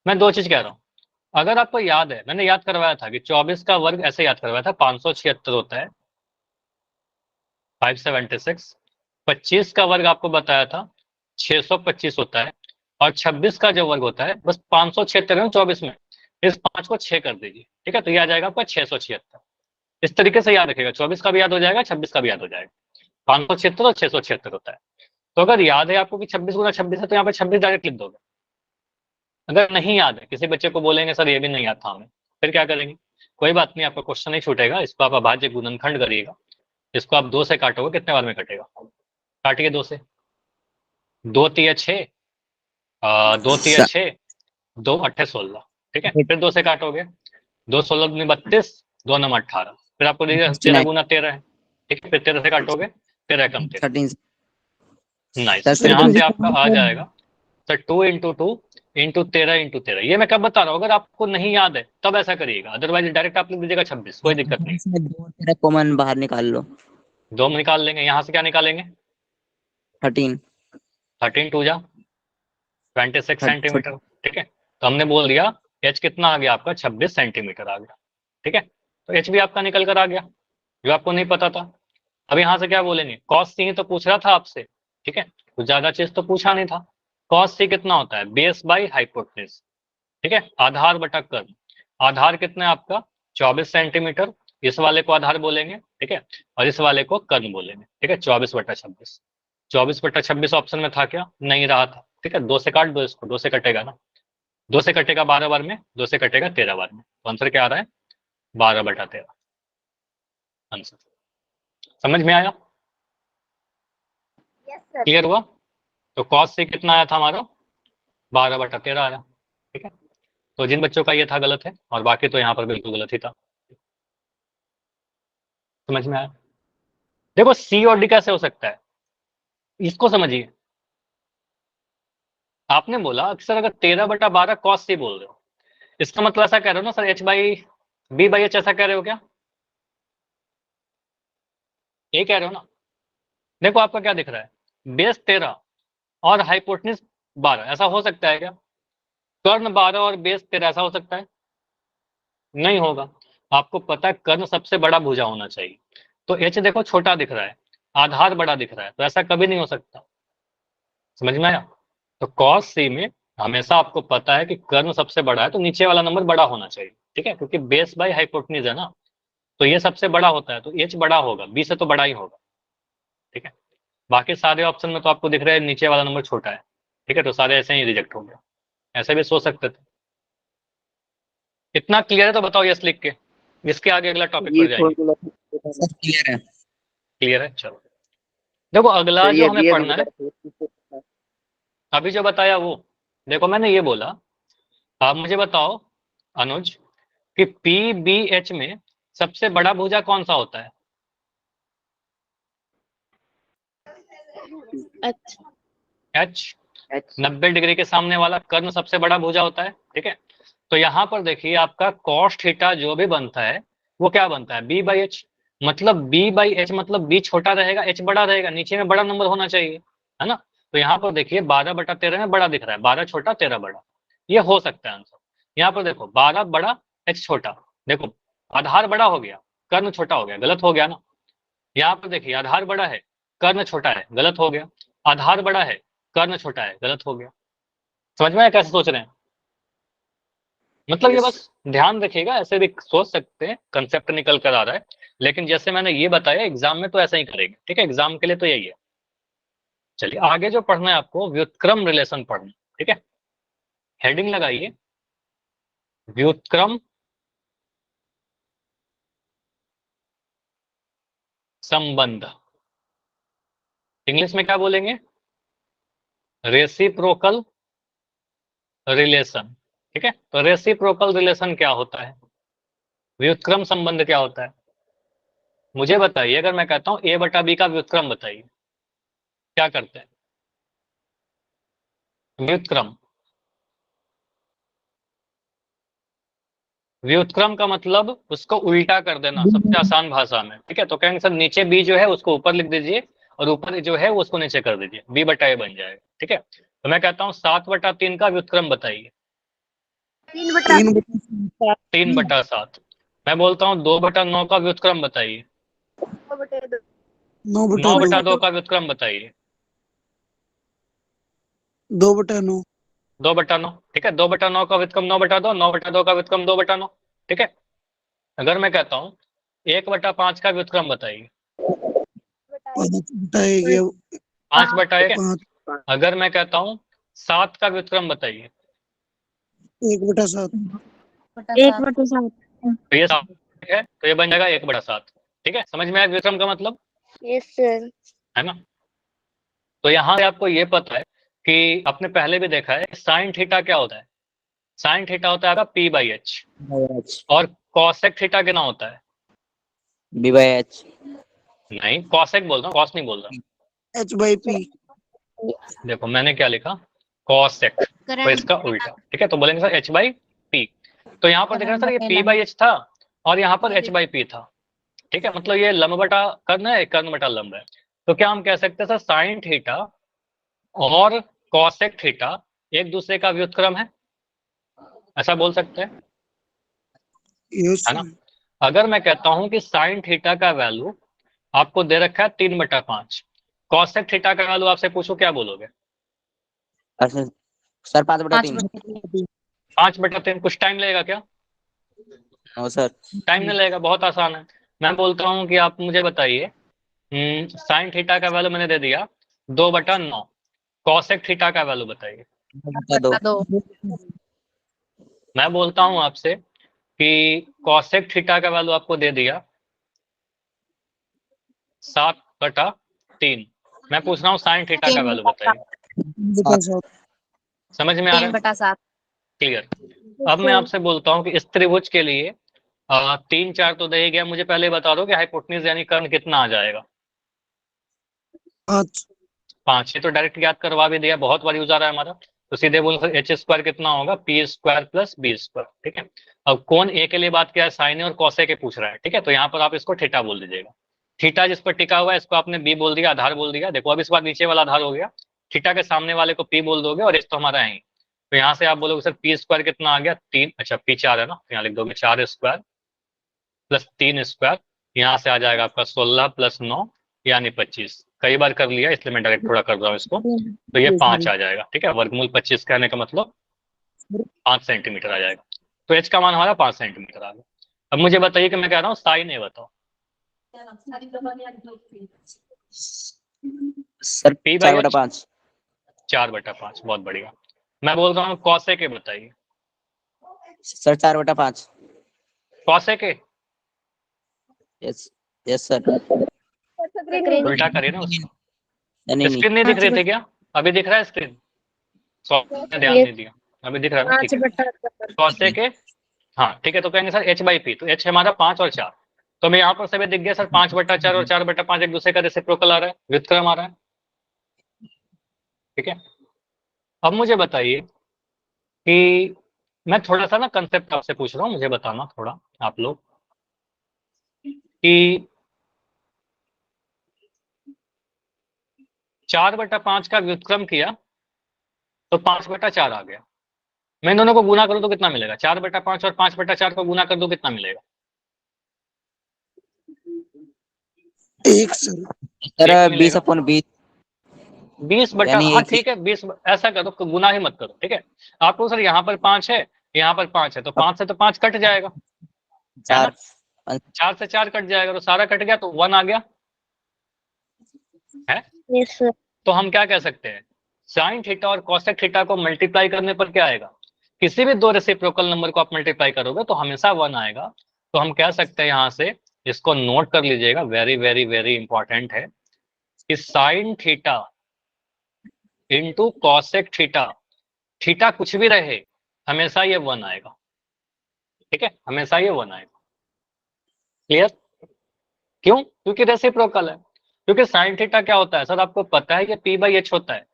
[SPEAKER 1] मैं दो चीज कह रहा हूँ, अगर आपको याद है, मैंने याद करवाया था कि 24 का वर्ग ऐसे याद करवाया था, 576 होता है, 576। 25 का वर्ग आपको बताया था 625 होता है, और 26 का जो वर्ग होता है बस 576 है 24 में, इस 5 को 6 कर दीजिए, ठीक है, तो ये आ जाएगा आपका 676। इस तरीके से याद रखिएगा, 24 का भी याद हो जाएगा, 26 का भी याद हो जाएगा, 576 और 676 होता है। तो अगर याद है आपको कि 26 गुना 26 है, तो यहाँ पे 26 डायरेक्ट लिख दोगे। अगर नहीं याद है, किसी बच्चे को बोलेंगे सर ये भी नहीं याद था हमें, फिर क्या करेंगे, कोई बात नहीं, आपका क्वेश्चन नहीं छूटेगा, इसको आप अभाज्य गुणनखंड करिएगा, इसको आप 2 से काटोगे, कितने बार में कटेगा, काटिए 2 से, 2 तिया 6, 2 तिया 6, 2 8 16, ठीक है, फिर 2 से काटोगे, 2 16 दूनी 32, 2 9 18, फिर आपको देगा 13 गुना 13 है, ठीक है, फिर 13 से काटोगे, 13 कम 13, नाइस। तो यहाँ से आपका आ जाएगा सर 2 इंटू 2 इंटू 13 इंटू 13। ये मैं कब बता रहा हूँ, अगर आपको नहीं याद है तब ऐसा करिएगा, अदरवाइज डायरेक्ट आप लिख दीजिएगा 26, कोई दिक्कत नहीं।
[SPEAKER 4] 2 कॉमन बाहर निकाल लो,
[SPEAKER 1] 2 निकाल लेंगे, यहाँ से क्या निकालेंगे,
[SPEAKER 4] 13
[SPEAKER 1] 13 टू जा 26 सेंटीमीटर, ठीक है, तो हमने बोल दिया एच कितना आ गया आपका, 26 सेंटीमीटर आ गया, ठीक है, तो एच भी आपका निकल कर आ गया, जो आपको नहीं पता था। अब यहाँ से क्या बोलेंगे, कॉस सी तो पूछ रहा था आपसे, ठीक है, कुछ ज्यादा चीज तो पूछा नहीं था। कॉस सी कितना होता है, बेस बाई हाइपोटेन्यूज, ठीक है, आधार बटा कर्ण। आधार कितना है आपका 24 सेंटीमीटर, इस वाले को आधार बोलेंगे, ठीक है, और इस वाले को कर्ण बोलेंगे, ठीक है, 24/26। 24/26 ऑप्शन में था क्या, नहीं रहा था, ठीक है, 2 से काट दो इसको, 2 से कटेगा ना, 2 से कटेगा 12 बार में, 2 से कटेगा 13 बार में, तो आंसर क्या आ रहा है 12/13 आंसर। समझ में आया,
[SPEAKER 3] यस सर।
[SPEAKER 1] क्लियर हुआ। तो कॉस से कितना आया था हमारा 12/13 आया, ठीक है, तो जिन बच्चों का ये था गलत है, और बाकी तो यहाँ पर बिल्कुल गलत ही था। समझ में आया, देखो सी और डी कैसे हो सकता है, इसको समझिए। आपने बोला अक्सर अगर 13/12 कॉस सी बोल रहे हो, इसका मतलब ऐसा कह रहे हो ना sir H by B by H, ऐसा कह रहे हो क्या, ये कह रहे हो ना। देखो आपका क्या दिख रहा है, बेस 13 और हाइपोटेन्यूज 12, ऐसा हो सकता है क्या, कर्ण 12 और बेस 13 ऐसा हो सकता है, नहीं होगा। आपको पता है कर्ण सबसे बड़ा भुजा होना चाहिए, तो एच देखो छोटा दिख रहा है, आधार बड़ा दिख रहा है, तो ऐसा कभी नहीं हो सकता। समझ में आया, तो कॉस सी में हमेशा आपको पता है कि कर्ण सबसे बड़ा है, तो नीचे वाला नंबर बड़ा होना चाहिए, ठीक है, क्योंकि बेस बाई हाइपोटेन्यूज है ना, तो ये सबसे बड़ा होता है, तो एच बड़ा होगा, बी से तो बड़ा ही होगा, ठीक है। बाकी सारे ऑप्शन में तो आपको दिख रहा है नीचे वाला नंबर छोटा है, ठीक है, तो सारे ऐसे ही रिजेक्ट हो गए, ऐसे भी सोच सकते थे। इतना क्लियर है तो बताओ यस लिख के, इसके आगे अगला टॉपिक पर जाएंगे।
[SPEAKER 4] क्लियर है।
[SPEAKER 1] क्लियर है, चलो देखो अगला जो हमें पढ़ना है,
[SPEAKER 2] है।
[SPEAKER 1] अभी जो बताया वो, देखो मैंने ये बोला, आप मुझे बताओ अनुज कि पी बी एच में सबसे बड़ा भुजा कौन सा होता है,
[SPEAKER 3] अच्छा
[SPEAKER 1] एच 90 डिग्री के सामने वाला कर्ण सबसे बड़ा भुजा होता है, ठीक है। तो यहाँ पर देखिए आपका कॉस थीटा जो भी बनता है वो क्या बनता है, बी बाई एच। मतलब बी बाई एच मतलब बी छोटा रहेगा, एच बड़ा रहेगा, नीचे में बड़ा नंबर होना चाहिए, है ना। तो यहाँ पर देखिए 12/13 में बड़ा दिख रहा है, 12 छोटा 13 बड़ा, ये हो सकता है आंसर। यहाँ पर देखो 12 बड़ा एच छोटा, देखो आधार बड़ा हो गया कर्ण छोटा हो गया, गलत हो गया ना। यहाँ पर देखिए आधार बड़ा है कर्ण छोटा है, गलत हो गया। आधार बड़ा है कर्ण छोटा है, गलत हो गया। समझ में आया कैसे सोच रहे हैं? मतलब ये
[SPEAKER 2] Yes.
[SPEAKER 1] बस ध्यान रखिएगा, ऐसे भी सोच सकते हैं, कंसेप्ट निकल कर आ रहा है, लेकिन जैसे मैंने ये बताया एग्जाम में तो ऐसा ही करेंगे, ठीक है। एग्जाम के लिए तो यही है। चलिए आगे जो पढ़ना है आपको व्युत्क्रम रिलेशन पढ़ना, ठीक है। हेडिंग लगाइए व्युत्क्रम संबंध। इंग्लिश में क्या बोलेंगे, रेसिप्रोकल रिलेशन, ठीक है। तो रेसिप्रोकल रिलेशन क्या होता है, व्युत्क्रम संबंध क्या होता है, मुझे बताइए। अगर मैं कहता हूं ए बटा बी का व्युत्क्रम बताइए, क्या करते हैं, व्युत्क्रम। व्युत्क्रम का मतलब उसको उल्टा कर देना सबसे आसान भाषा में, ठीक है। तो कहेंगे सर नीचे बी जो है उसको ऊपर लिख दीजिए और ऊपर जो है उसको नीचे कर दीजिए, बी बटा ए बन जाएगा, ठीक है। तो मैं कहता हूँ 7/3 का व्युत्क्रम बताइए, 3/7। मैं बोलता हूँ 2/9 का व्युत्क्रम बताइए, 9/2 का व्युत्क्रम बताइए,
[SPEAKER 5] 2/9।
[SPEAKER 1] 2/9, ठीक है। 2/9 का व्युत्क्रम 9/2, 9/2 का व्युत्क्रम 2/9, ठीक है। अगर मैं कहता हूँ 1/5 का व्युत्क्रम बताइए, 5/1।
[SPEAKER 5] 5।
[SPEAKER 1] अगर मैं कहता हूँ 7 का व्युत्क्रम बताइए,
[SPEAKER 5] 1/7।
[SPEAKER 3] 1/7।
[SPEAKER 1] तो ये 7 है तो ये बन जाएगा 1/7, ठीक है। समझ में आया व्युत्क्रम का मतलब,
[SPEAKER 3] यस सर।
[SPEAKER 1] है ना। तो यहाँ से आपको ये पता है कि आपने पहले भी देखा है साइन थीटा क्या होता है, साइन थीटा होता है आपका पी बाई एच, और कॉसेक थीटा कितना होता है,
[SPEAKER 4] बी बाई एच।
[SPEAKER 1] नहीं कॉसेक बोल रहा हूँ, कॉस नहीं बोल रहा।
[SPEAKER 5] H/P।
[SPEAKER 1] देखो मैंने क्या लिखा, कॉसेक, तो इसका उल्टा, ठीक है। तो बोलेंगे सर एच बाई पी। तो यहाँ पर देख रहे हैं सर ये पी बाई एच था और यहाँ पर एच बाई पी था, ठीक है। मतलब ये लंब बटा कर्ण है, कर्ण बटा लंब है। तो क्या हम कह सकते हैं सर साइन थीटा और कॉसेक थीटा एक दूसरे का व्युत्क्रम है, ऐसा बोल सकते हैं,
[SPEAKER 5] यस
[SPEAKER 1] है ना। अगर मैं कहता हूं कि साइन थीटा का वैल्यू आपको दे रखा है 3/5, कॉसेक थीटा का वैल्यू आपसे पूछो क्या बोलोगे,
[SPEAKER 4] अच्छा सर 5/3।
[SPEAKER 1] 5/3। कुछ टाइम लगेगा क्या,
[SPEAKER 4] नो सर।
[SPEAKER 1] टाइम नहीं लगेगा, बहुत आसान है। मैं बोलता हूँ कि आप मुझे बताइए साइन थीटा का वैल्यू मैंने दे दिया 2/9, कॉसेक थीटा का वैल्यू बताइए।
[SPEAKER 4] 2/2।
[SPEAKER 1] मैं बोलता हूँ आपसे कि कॉसेक थीटा का वैल्यू आपको दे दिया 7/3। मैं पूछ रहा हूँ साइन थीटा का वैल्यू बताइए, समझ में आ रहा है,
[SPEAKER 3] 3/7।
[SPEAKER 1] क्लियर। अब मैं आपसे बोलता हूँ कि इस त्रिभुज के लिए 3 4 तो दे ही गया, मुझे पहले बता दो कि हाइपोटेन्यूज यानी कर्ण कितना आ जाएगा,
[SPEAKER 5] 5।
[SPEAKER 1] 5। ये तो डायरेक्ट याद करवा भी दिया, बहुत बार यूज आ रहा है हमारा। तो सीधे बोल सकते एच स्क्वायर कितना होगा, P square plus B square, ठीक है। अब कौन ए के लिए बात किया है, साइन और कॉसे के पूछ रहा है, ठीक है। तो यहाँ पर आप इसको थीटा बोल दीजिएगा, थीटा जिस पर टिका हुआ है इसको आपने बी बोल दिया, आधार बोल दिया। देखो अब इस बार नीचे वाला आधार हो गया, थीटा के सामने वाले को पी बोल दोगे और इस तो हमारा है। तो यहाँ से आप बोलोगे सर पी स्क्वायर कितना आ गया 3, अच्छा पी 4 है ना, तो यहाँ लिख दोगे 4 स्क्वायर प्लस 3 स्क्वायर, यहाँ से आ जाएगा आपका 16 प्लस 9 यानी 25। कई बार कर लिया इसलिए मैं डायरेक्ट थोड़ा कर रहा हूँ इसको, तो ये 5 आ जाएगा, ठीक है। वर्गमूल 25 कहने का मतलब 5 सेंटीमीटर आ जाएगा। तो एच का मान हमारा 5 सेंटीमीटर आ गया। अब मुझे बताइए कि मैं कह रहा हूँ साइन ए बताओ,
[SPEAKER 4] सर
[SPEAKER 1] पी बाई एच
[SPEAKER 4] 4/5।
[SPEAKER 1] 4/5, बहुत बढ़िया। मैं बोल रहा हूँ कॉसे के बताइए,
[SPEAKER 4] सर 4/5।
[SPEAKER 1] कॉसे के
[SPEAKER 4] यस यस सर।
[SPEAKER 1] उल्टा करिए ना उसको,
[SPEAKER 4] नहीं नहीं।
[SPEAKER 1] स्क्रीन नहीं दिख रही थी क्या, अभी दिख रहा है स्क्रीन, सॉरी ध्यान नहीं दिया, अभी दिख रहा है ना, ठीक है। कॉसे के, हाँ ठीक है। तो कहेंगे सर एच बाई पी, तो एच हमारा 5 और 4, तो मैं यहाँ पर सभी दिख गया सर 5/4 और 4/5 एक दूसरे का रेसिप्रोकल आ रहा है, व्युत्क्रम आ रहा है। ठीक है। अब मुझे बताइए कि मैं थोड़ा सा ना कंसेप्ट आपसे पूछ रहा हूँ, मुझे बताना थोड़ा आप लोग कि 4/5 का व्युत्क्रम किया तो 5/4 आ गया। मैं इन दोनों को गुना करूं तो कितना मिलेगा? 4/5 और 5/4 को गुना कर दो, कितना मिलेगा?
[SPEAKER 5] 1 सर।
[SPEAKER 4] सर
[SPEAKER 1] एक
[SPEAKER 4] 20
[SPEAKER 1] मिलेगा।
[SPEAKER 4] अपॉन 20
[SPEAKER 1] 20 बटा,
[SPEAKER 4] यानी
[SPEAKER 1] हाँ
[SPEAKER 4] एक ही।
[SPEAKER 1] ठीक है, 20 ऐसा करो, गुना ही मत करो, ठीक है। आपको सर यहाँ पर 5 है, यहाँ पर 5 है, तो 5 से तो 5 कट जाएगा, है ना।
[SPEAKER 4] 4
[SPEAKER 1] 4 से 4 कट जाएगा, तो सारा कट गया, तो 1 आ गया है।
[SPEAKER 3] Yes sir.
[SPEAKER 1] तो हम क्या कह सकते हैं, साइन थीटा और कॉसेक थीटा को मल्टीप्लाई करने पर क्या आएगा? किसी भी दो रेसिप्रोकल नंबर को आप मल्टीप्लाई करोगे तो हमेशा 1 आएगा। तो हम कह सकते हैं यहाँ से, इसको नोट कर लीजिएगा, वेरी वेरी वेरी इंपॉर्टेंट है, कि sine theta into cosec theta, theta कुछ भी रहे हमेशा ये 1 आएगा, ठीक है, हमेशा ये 1 आएगा। क्लियर? क्यों? क्योंकि रेसिप्रोकल है। क्योंकि साइन थीटा क्या होता है सर, आपको पता है कि पी बाई एच होता है,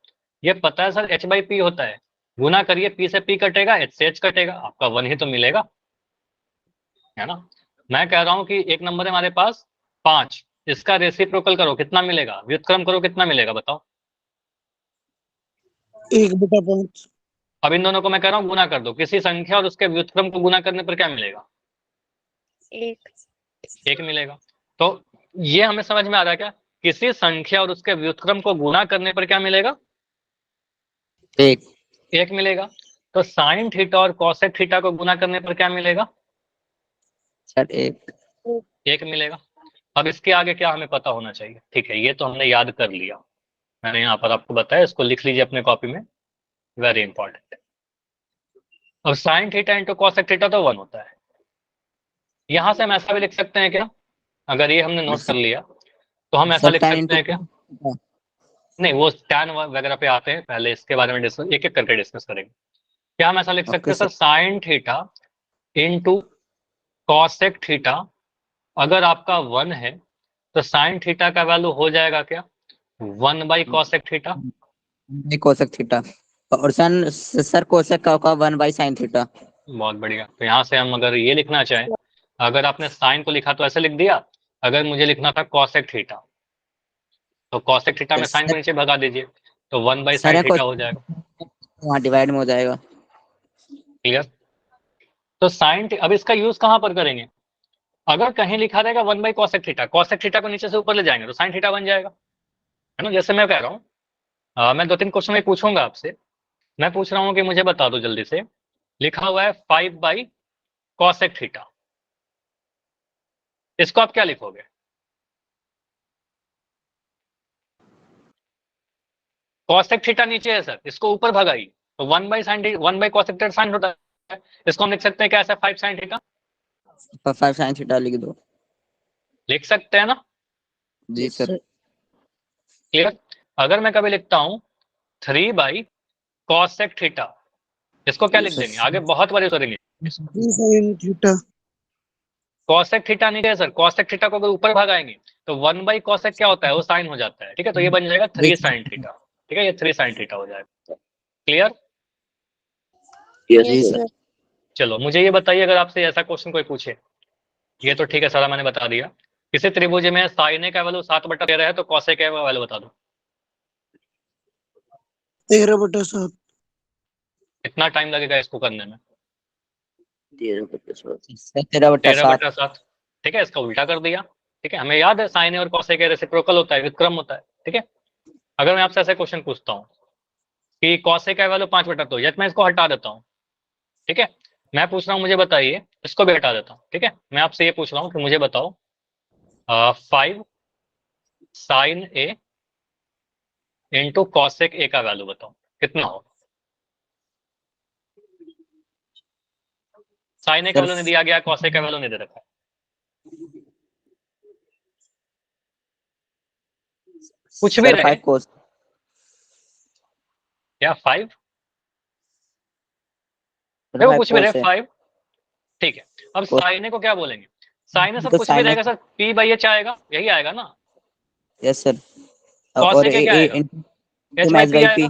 [SPEAKER 1] ये पता है सर एच बाई पी होता है, गुना करिए, पी से पी कटेगा, एच से एच कटेगा, आपका 1 ही तो मिलेगा, है ना। मैं कह रहा हूं कि एक नंबर है हमारे पास 5, इसका रेसिप्रोकल करो कितना मिलेगा, व्युत्क्रम करो कितना मिलेगा, बताओ।
[SPEAKER 5] 1/5।
[SPEAKER 1] अब इन दोनों को मैं कह रहा हूँ गुना कर दो, किसी संख्या और उसके व्युत्क्रम को गुना करने पर क्या मिलेगा?
[SPEAKER 3] 1
[SPEAKER 1] 1 मिलेगा। तो ये हमें समझ में आ रहा है क्या, किसी संख्या और उसके व्युत्क्रम को गुना करने पर क्या मिलेगा?
[SPEAKER 4] 1
[SPEAKER 1] 1 मिलेगा। तो साइन थीटा और कॉसेक थीटा को गुना करने पर क्या मिलेगा?
[SPEAKER 4] सर 1
[SPEAKER 1] 1 मिलेगा। अब इसके आगे क्या हमें पता होना चाहिए? ठीक है, ये तो हमने याद कर लिया, मैंने यहाँ पर आपको बताया, इसको लिख लीजिए अपने कॉपी में, वेरी इंपॉर्टेंट। अब sine theta into cosec theta तो 1 होता है। यहां से हम ऐसा भी लिख सकते हैं क्या, अगर ये हमने नोट कर लिया तो हम ऐसा
[SPEAKER 4] सर
[SPEAKER 1] लिख
[SPEAKER 4] 10
[SPEAKER 1] सकते
[SPEAKER 4] इंटू
[SPEAKER 1] हैं क्या? नहीं, वो टैन वगैरह पे आते हैं, पहले इसके बारे में डिस्कस एक एक करके डिस्कस करेंगे। क्या हम ऐसा लिख सकते
[SPEAKER 4] ओके
[SPEAKER 1] हैं sir,
[SPEAKER 4] sir.
[SPEAKER 1] Sine theta into cosec theta, अगर आपका 1 है तो साइन थीटा का वैल्यू हो जाएगा क्या? 1/कॉसेक थीटा।
[SPEAKER 4] कोसेक थीटा और सर कोसेक का होगा 1/sin थीटा।
[SPEAKER 1] बहुत बढ़िया। तो यहाँ से हम अगर ये लिखना चाहें, अगर आपने साइन को लिखा तो ऐसे लिख दिया, अगर मुझे लिखना था कॉसेक थीटा, तो कॉसेक थीटा में साइन को नीचे भगा दीजिए, तो 1/sin
[SPEAKER 4] सर
[SPEAKER 1] थीटा हो जाएगा।
[SPEAKER 4] वहाँ डिवाइड में हो जाएगा।
[SPEAKER 1] क्लियर? तो साइन, अब इसका यूज कहां पर करेंगे? अगर कहीं लिखा रहेगा 1/कॉसेक थीटा, कॉसेक थीटा को नीचे से ऊपर ले जाएंगे तो साइन थीटा बन जाएगा, है ना। जैसे मैं कह रहा हूँ, मैं 2-3 क्वेश्चन में पूछूंगा आपसे, मैं पूछ रहा हूँ कि मुझे बता दो जल्दी से, लिखा हुआ है 5/कॉसेक थीटा, इसको आप क्या लिखोगे? कॉसेक थीटा नीचे है सर, इसको ऊपर भगाई, तो 1/कॉसेक थीटा साइन होता है, इसको हम लिख सकते हैं कैसे, 5/sin थीटा
[SPEAKER 4] 5sin थीटा लिख दो।
[SPEAKER 1] लिख सकते हैं ना।
[SPEAKER 4] जी सर।
[SPEAKER 1] क्लियर? अगर मैं कभी लिखता हूँ 3/कॉसेक थीटा, इसको क्या लिख देंगे, आगे बहुत बार करेंगे।
[SPEAKER 5] 3sin theta.
[SPEAKER 1] कॉसेक थीटा नहीं है सर, कॉसेक थीटा को अगर ऊपर भागाएंगे तो 1/कॉसेक क्या होता है, वो साइन हो जाता है, ठीक है, तो ये बन जाएगा 3sin थीटा, ठीक है, ये 3sin थीटा हो जाएगा। क्लियर?
[SPEAKER 3] यस
[SPEAKER 4] जी
[SPEAKER 3] सर।
[SPEAKER 1] चलो मुझे ये बताइए, अगर आपसे ऐसा क्वेश्चन कोई पूछे, ये तो ठीक है सारा मैंने बता दिया, किसी त्रिभुज में साइन ए का वैल्यू 7/13 है तो कॉसेक का वैल्यू बता दो।
[SPEAKER 5] 13/7।
[SPEAKER 1] कितना टाइम लगेगा इसको करने में?
[SPEAKER 4] 13/7।
[SPEAKER 1] 13/7। ठीक है, इसका उल्टा कर दिया, ठीक है, हमें याद है साइन ए और कॉसेक रेसिप्रोकल होता है, व्युत्क्रम होता है, ठीक है। अगर मैं आपसे ऐसा क्वेश्चन पूछता हूँ कि कॉसेक का वैल्यू 5/2, या मैं इसको हटा देता हूँ, ठीक है, मैं पूछ रहा हूँ मुझे बताइए, इसको भी हटा देता हूँ, ठीक है, मैं आपसे ये पूछ रहा हूँ कि मुझे बताओ 5 sin A इंटू कॉसेक ए का वैल्यू बताओ कितना हो। साइन ए का वैल्यू नहीं दिया गया, कॉसेक का वैल्यू नहीं दे रखा है, कुछ भी
[SPEAKER 4] सर
[SPEAKER 1] रहे,
[SPEAKER 4] 5 कोस।
[SPEAKER 1] या 5, देखो कुछ भी रहे 5, ठीक है। अब साइन ए को क्या बोलेंगे, साइन ए सब कुछ भी
[SPEAKER 4] साइन
[SPEAKER 1] रहेगा सर, P/H आएगा, यही आएगा ना।
[SPEAKER 4] Yes sir. और
[SPEAKER 1] कॉसेक ए क्या आएगा,
[SPEAKER 4] मैच बाई
[SPEAKER 1] H/P
[SPEAKER 4] पी।
[SPEAKER 1] आएगा,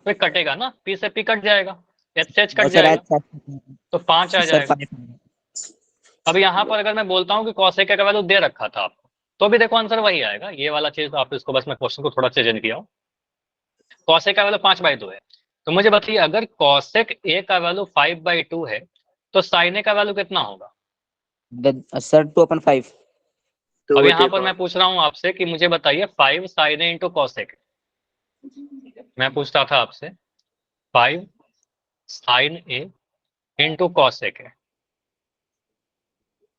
[SPEAKER 1] तो कटेगा ना, पी से पी कट जाएगा, एच से एच कट
[SPEAKER 4] और सर
[SPEAKER 1] जाएगा, तो 5 आ
[SPEAKER 4] सर
[SPEAKER 1] जाएगा।
[SPEAKER 4] 5।
[SPEAKER 1] अब यहाँ पर अगर मैं बोलता हूँ कि कॉसेक का वैल्यू दे रखा था आपको, तो भी देखो आंसर वही आएगा। ये वाला चीज आप इसको, बस मैं क्वेश्चन को थोड़ा चेंज किया हूँ। कॉसेक का वैल्यू 5/2 है, तो मुझे बताइए अगर कॉसेक ए का वैल्यू 5/2 है तो साइन ए का वैल्यू कितना होगा?
[SPEAKER 4] सर 2/5।
[SPEAKER 1] अब यहाँ पर मैं पूछ रहा हूँ आपसे कि मुझे बताइए 5 साइन ए इंटू कॉसेक, मैं पूछता था आपसे 5 साइन ए इंटू कॉसेक है,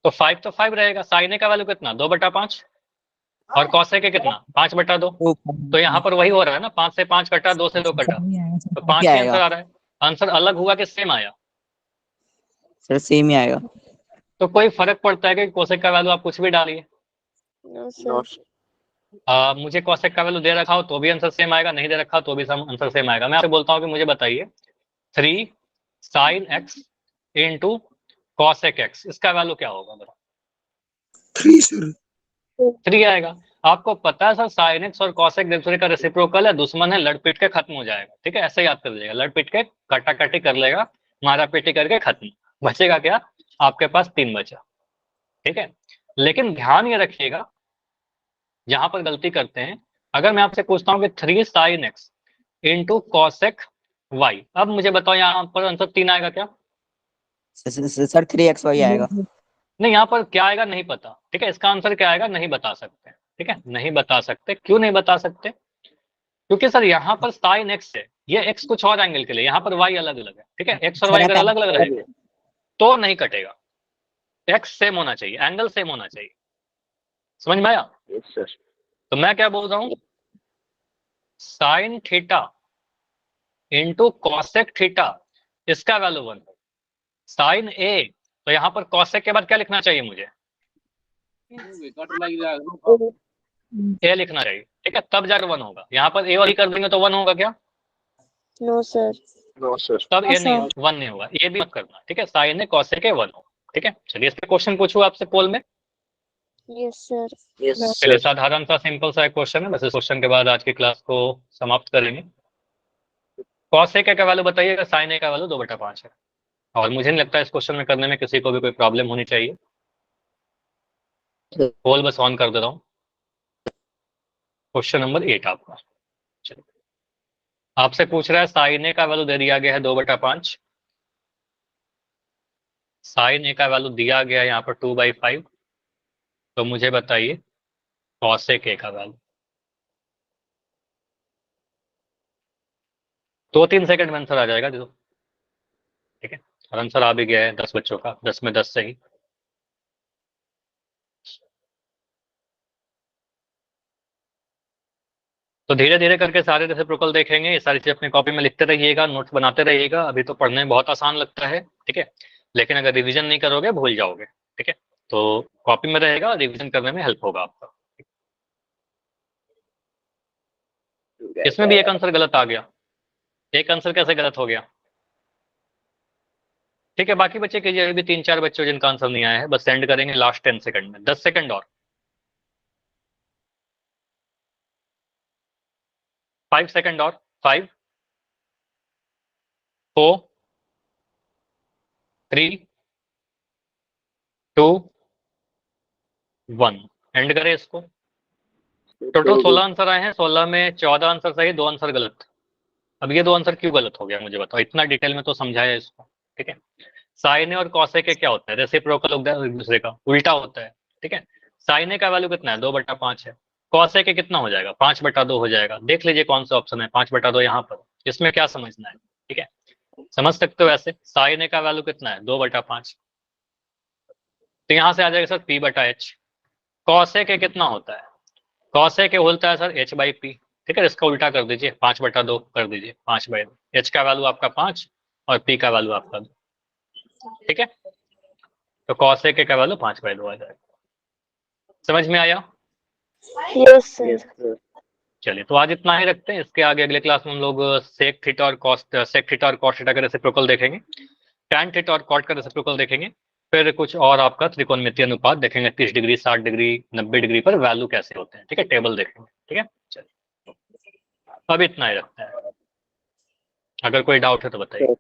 [SPEAKER 1] तो 5 तो 5 रहेगा, साइन ए का वैल्यू कितना 2/5 और कॉसेक है कितना 5/2। तो यहाँ पर वही हो रहा है ना, 5 से 5 कटा, 2 से 2 कटा, तो 5 ही आंसर आ रहा है। आंसर अलग हुआ कि सेम आया?
[SPEAKER 4] सर सेम ही आएगा।
[SPEAKER 1] तो कोई फर्क पड़ता है कि कोसेक का वैल्यू आप कुछ भी डालिए?
[SPEAKER 3] No sir.
[SPEAKER 1] मुझे कोसेक का वैल्यू दे रखा हो तो भी आंसर सेम आएगा, नहीं दे रखा तो भी आंसर सेम आएगा। मैं आपसे बोलता हूँ कि मुझे बताइए 3 sine X into cosec x, इसका वैल्यू क्या होगा बताओ?
[SPEAKER 5] 3 सर।
[SPEAKER 1] 3 आएगा। आपको पता है सर साइन एक्स और कॉसेक एक दूसरे का रेसिप्रोकल है, दुश्मन है, लड़ पीट के खत्म हो जाएगा। ठीक है, ऐसे याद कर लीजिएगा, लड़ पीट के कटाकटी कर लेगा, मारा पीटी करके खत्म, बचेगा क्या? आपके पास 3 बचा। ठीक है, लेकिन ध्यान ये रखिएगा जहां पर गलती करते हैं, अगर मैं आपसे पूछता हूँ कि 3 sine X into cosec Y, अब मुझे बताओ यहाँ पर आंसर 3 आएगा क्या?
[SPEAKER 4] सर 3xy आएगा।
[SPEAKER 1] नहीं, यहाँ पर क्या आएगा नहीं पता। ठीक है, इसका आंसर क्या आएगा नहीं बता सकते। ठीक है, नहीं बता सकते। क्यों नहीं बता सकते? क्योंकि सर यहाँ पर साइन एक्स है, ये एक्स कुछ और एंगल के लिए, यहाँ पर वाई अलग अलग है। ठीक है, एक्स और वाई अगर अलग अलग रहेगा तो नहीं कटेगा, एक्स सेम होना चाहिए, एंगल सेम होना चाहिए। समझ में आया? तो मैं क्या बोल रहा हूँ, sine theta into cosec theta, इसका वैल्यू 1। साइन ए, तो यहाँ पर कॉसेक के बाद क्या लिखना चाहिए मुझे? ए लिखना चाहिए। ठीक है, तब जाकर 1 होगा। यहाँ पर ए और ही कर देंगे तो 1 होगा क्या?
[SPEAKER 3] No sir.
[SPEAKER 1] तब ए नहीं, 1 नहीं होगा, ये भी मत करना। ठीक है, साइन ए कॉसेक ए 1 होगा। ठीक है, चलिए इस पे क्वेश्चन पूछूं आपसे पोल में।
[SPEAKER 3] Yes sir.
[SPEAKER 1] चलिए, साधारण सा सिंपल सा एक क्वेश्चन है, बस इस क्वेश्चन के बाद आज की क्लास को समाप्त करेंगे। कॉसेक का वैल्यू बताइएगा, साइन ए का वैल्यू 2/5 है, और मुझे नहीं लगता इस क्वेश्चन में करने में किसी को भी कोई प्रॉब्लम होनी चाहिए। पोल बस ऑन कर दे रहा हूँ। क्वेश्चन नंबर 8 आपका। चलिए, आपसे पूछ रहा है साइन ए का वैल्यू दे दिया गया है 2/5, साइन ए का वैल्यू दिया गया है यहाँ पर 2/5, तो मुझे बताइए कॉसेक ए का वैल्यू। 2-3 सेकंड में आंसर आ जाएगा देखो। ठीक है, और आंसर आ भी गया है 10 बच्चों का, 10 में 10 सही। तो धीरे धीरे करके सारे रेसिप्रोकल देखेंगे, ये सारी चीज अपनी कॉपी में लिखते रहिएगा, नोट्स बनाते रहिएगा। अभी तो पढ़ने में बहुत आसान लगता है, ठीक है, लेकिन अगर रिवीजन नहीं करोगे भूल जाओगे। ठीक है, तो कॉपी में रहेगा, रिवीजन करने में हेल्प होगा आपका। इसमें भी एक आंसर गलत आ गया, एक आंसर कैसे गलत हो गया? ठीक है, बाकी बच्चे कीजिए, अभी 3-4 बच्चे जिनका आंसर नहीं आया है, बस सेंड करेंगे लास्ट 10 सेकंड में, 10 सेकंड और 5 सेकंड और 5 4 3 2 1, एंड करें इसको। टोटल 16 आंसर आए हैं, 16 में 14 आंसर सही, 2 आंसर गलत। अब ये 2 आंसर क्यों गलत हो गया मुझे बताओ, इतना डिटेल में तो समझाया इसको। ठीक है, साइन ए और कॉसेक के क्या होता है, रेसिप्रोकल होता है, एक दूसरे का उल्टा होता है। ठीक है, साइन ए का वैल्यू कितना है 2/5 है, कॉसेक के कितना हो जाएगा 5/2 हो जाएगा। देख लीजिए कौन सा ऑप्शन है 5/2 यहाँ पर, इसमें क्या समझना है? ठीक है, समझ सकते हो ऐसे, साइन ए का वैल्यू कितना है 2/5, तो यहाँ से आ जाएगा सर P/H। कॉसेक के कितना होता है, कॉसेक के होता है सर H/P। ठीक है, इसका उल्टा कर दीजिए, 5/2 कर दीजिए, 5/2। H का वैल्यू आपका 5 और P का वैल्यू आपका 2। ठीक है, तो कॉसेक का वैल्यू 5/2 आ जाएगा। समझ में आया?
[SPEAKER 3] Yes sir.
[SPEAKER 1] चलिए, तो आज इतना ही रखते हैं, इसके आगे अगले क्लास में हम लोग सेक थीटा और कॉस थीटा का रेसिप्रोकल देखेंगे, टैन थीटा और कॉट का रेसिप्रोकल देखेंगे, फिर कुछ और आपका त्रिकोणमितीय अनुपात देखेंगे, 30 डिग्री 60 डिग्री 90 डिग्री पर वैल्यू कैसे होते हैं। ठीक है, टेबल देखेंगे। ठीक है, चलिए अब इतना ही रखते हैं। अगर कोई डाउट है तो बताइए।